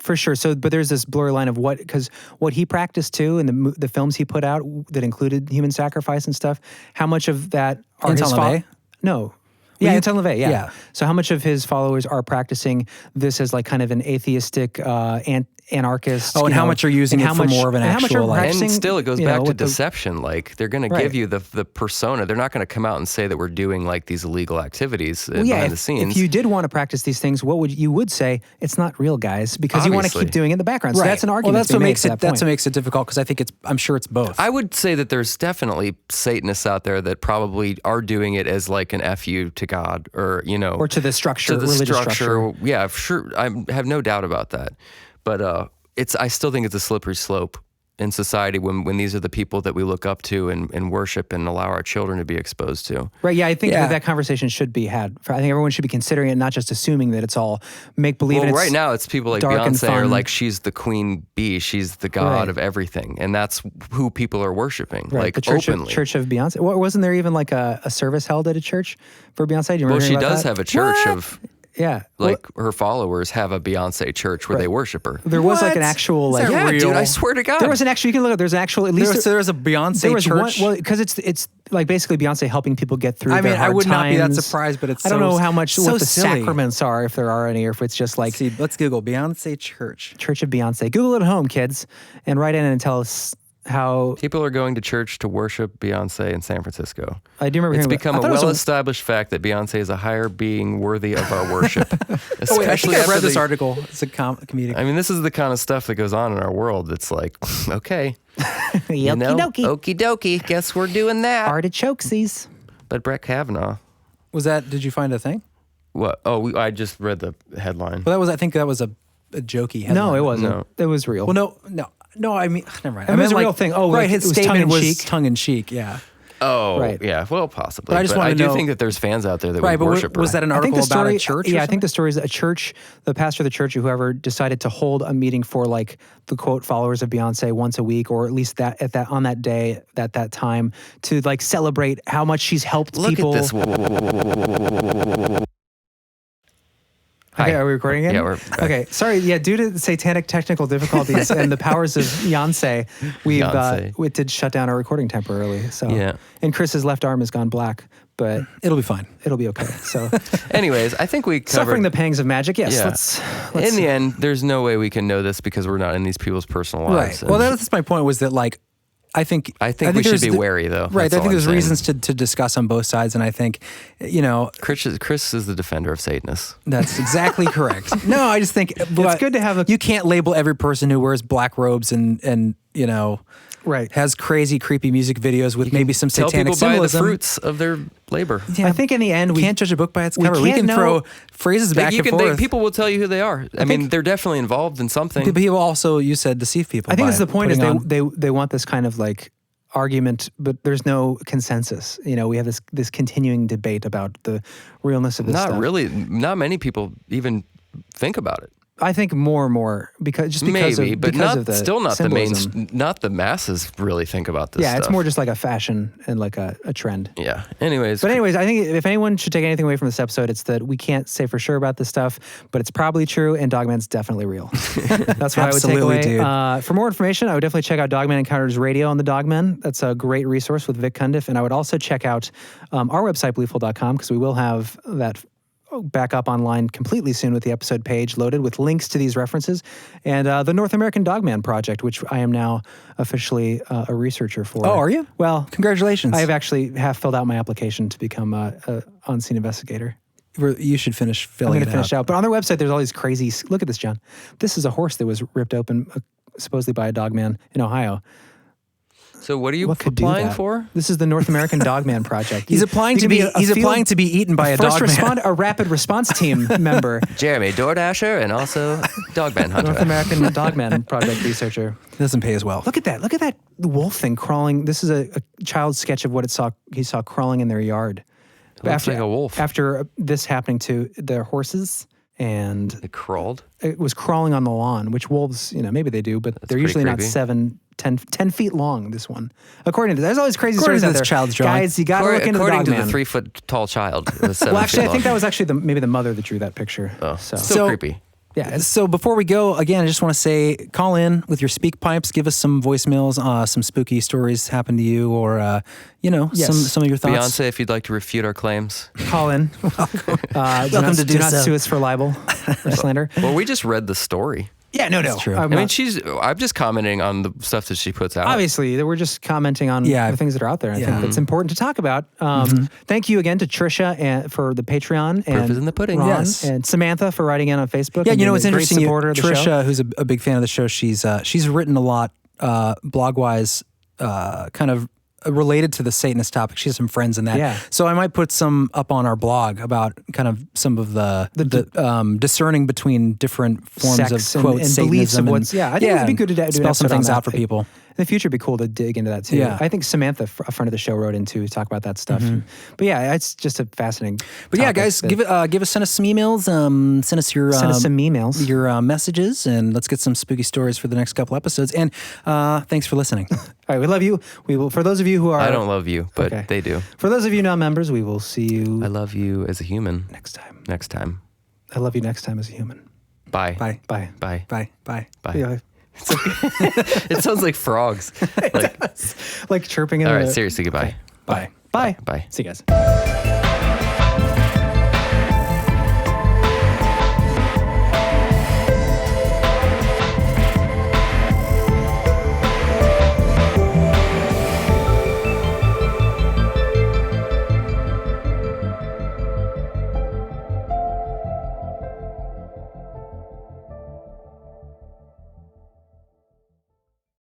for sure. So, but there's this blurry line of because what he practiced too in the films he put out that included human sacrifice and stuff. How much of that are Anton LaVey? No. Yeah, Anton LaVey, yeah. So how much of his followers are practicing this as like kind of an atheistic anarchist? Oh, and how much are using it for more of an actual... And still it goes back to deception. Like they're going to give you the persona. They're not going to come out and say that we're doing like these illegal activities behind the scenes. If you did want to practice these things, you would say it's not real, guys, because you want to keep doing it in the background. So that's an argument. Well, that's what makes it difficult because I think I'm sure it's both. I would say that there's definitely Satanists out there that probably are doing it as like an FU to God or to the structure, religious structure. Yeah, sure. I have no doubt about that. But I still think it's a slippery slope in society when these are the people that we look up to and worship and allow our children to be exposed to. Right, yeah, I think that conversation should be had. I think everyone should be considering it, not just assuming that it's all make-believe. Well, right now it's people like Beyonce are like, she's the queen bee, she's the god of everything, and that's who people are worshiping, like the church openly. Church of Beyonce. Wasn't there even like a service held at a church for Beyonce? Do you remember she does have a church of... Yeah. Like her followers have a Beyonce church where they worship her. There was like an actual like dude, I swear to God. There was an actual, you can look at, there's an actual, at least there's a Beyonce church. Well, because it's like basically Beyonce helping people get through their hard I would times. not be that surprised, but it's I don't know how much what the silly. sacraments are, if there are any, or if it's just like let's Google Beyonce church. Church of Beyonce. Google it at home, kids, and write in and tell us how people are going to church to worship Beyonce in San Francisco. I do remember it's become a well-established fact that Beyonce is a higher being worthy of our worship. Especially I read this article. It's a comedic. I mean, this is the kind of stuff that goes on in our world. It's like, okay, okie dokie. Guess we're doing that. Artichokesies. But Brett Kavanaugh. Did you find a thing? What? Oh, I just read the headline. Well, I think that was a jokey headline. No, it wasn't. No. It was real. Well, no, I mean, never mind. It was a real thing. Oh, right. His statement was tongue-in-cheek. tongue-in-cheek, yeah. Oh, right. Yeah. Well, possibly. But I just want to know. I do think that there's fans out there that would worship her. Was that an article about a church? Yeah, I think the story is a church, the pastor of the church or whoever decided to hold a meeting for like the quote followers of Beyonce once a week, or at least on that day at that time, to like celebrate how much she's helped people. Look at this. Okay, are we recording again? Yeah, we're back. Okay, sorry. Yeah, due to satanic technical difficulties and the powers of Beyonce, we did shut down our recording temporarily. So, and Chris's left arm has gone black, but it'll be fine. It'll be okay. So, anyways, I think we covered suffering the pangs of magic. Yes. Yeah. Let's in the end, there's no way we can know this because we're not in these people's personal lives. Right. Well, that's my point. Was that like. I think we should be wary, though. Right. I think there's reasons to discuss on both sides, and I think, Chris is the defender of Satanists. That's exactly correct. No, I just think it's good to have you can't label every person who wears black robes and Right. has crazy, creepy music videos with maybe some Tell satanic people buy the symbolism. fruits of their labor. Yeah, I think in the end, we can't judge a book by its cover. We can't can know- throw phrases back and forth. People will tell you who they are. I mean, they're definitely involved in something. But people also, you said, deceive people. I think by that's the point. Is putting on- they want this kind of like argument, but there's no consensus. You know, we have this continuing debate about the realness of this Not stuff. really. Not many people even think about it. I think more and more because Maybe, but of the still not symbolism. not the masses really think about this. Yeah, stuff. it's more just like a fashion and like a trend. Yeah. Anyways, I think if anyone should take anything away from this episode, it's that we can't say for sure about this stuff, but it's probably true, and Dogman's definitely real. That's what I would take away. Dude. For more information, I would definitely check out Dogman Encounters Radio on the Dogmen. That's a great resource with Vic Cundiff, and I would also check out our website, beliefful.com, because we will have that back up online completely soon with the episode page loaded with links to these references, and the North American Dogman Project, which I am now officially a researcher for. Oh, are you? Well, congratulations. I have actually filled out my application to become a on-scene investigator. You should finish filling I'm it going to finish out. But on their website, there's all these crazy... Look at this, John. This is a horse that was ripped open supposedly by a dogman in Ohio. So what are you applying for? This is the North American Dogman Project. He's applying to be eaten by a dogman. A rapid response team member. Jeremy, DoorDasher, and also Dogman Hunter. North American Dogman Project researcher. Doesn't pay as well. Look at that. Look at that wolf thing crawling. This is a child's sketch of what he saw crawling in their yard. It looks like a wolf. After this happening to their horses. And it crawled? It was crawling on the lawn, which wolves, maybe they do, but they're usually not 10 feet long, this one. According to, there's all these crazy stories out there. Child's drawing. Guys, you got to look into the According to Dogman. the 3-foot tall child. It was 7 Well, actually, feet I think long. that was actually maybe the mother that drew that picture. Oh, so still creepy. Yeah. So before we go, again, I just want to say, call in with your speak pipes. Give us some voicemails, some spooky stories happened to you, or some of your thoughts. Beyonce, if you'd like to refute our claims, call in. Welcome to do not sue us for libel or slander. Well, we just read the story. Yeah, no. That's true. I'm just commenting on the stuff that she puts out. Obviously, we're just commenting on the things that are out there. I think it's important to talk about. Thank you again to Trisha for the Patreon. Proof and is in the pudding. Ron, Yes. and Samantha for writing in on Facebook. Yeah, and you know being what's a great interesting? supporter of the Trisha, show. who's a big fan of the show, she's written a lot blog-wise, kind of related to the Satanist topic. She has some friends in that. Yeah. So I might put some up on our blog about kind of some of the discerning between different forms Sects of, quote, and Satanism. beliefs of what's... Yeah, I think it'd be good to do an spell some episode on things that. out for people. In the future, it'd be cool to dig into that too. Yeah. I think Samantha, a friend of the show, wrote in to talk about that stuff. But yeah, it's just a fascinating. But yeah, topic guys, that- send us some emails. Send us your some emails, your messages, and let's get some spooky stories for the next couple episodes. And thanks for listening. All right, we love you. We will. For those of you who are, I don't love you, but Okay. they do. For those of you non-members, we will see you. I love you as a human. Next time. Next time. I love you next time as a human. Bye. Bye. Bye. Bye. Bye. Bye. Bye. Yeah. It sounds like frogs. Like chirping in All the... right, seriously, goodbye. Bye. Bye. Bye. See you guys.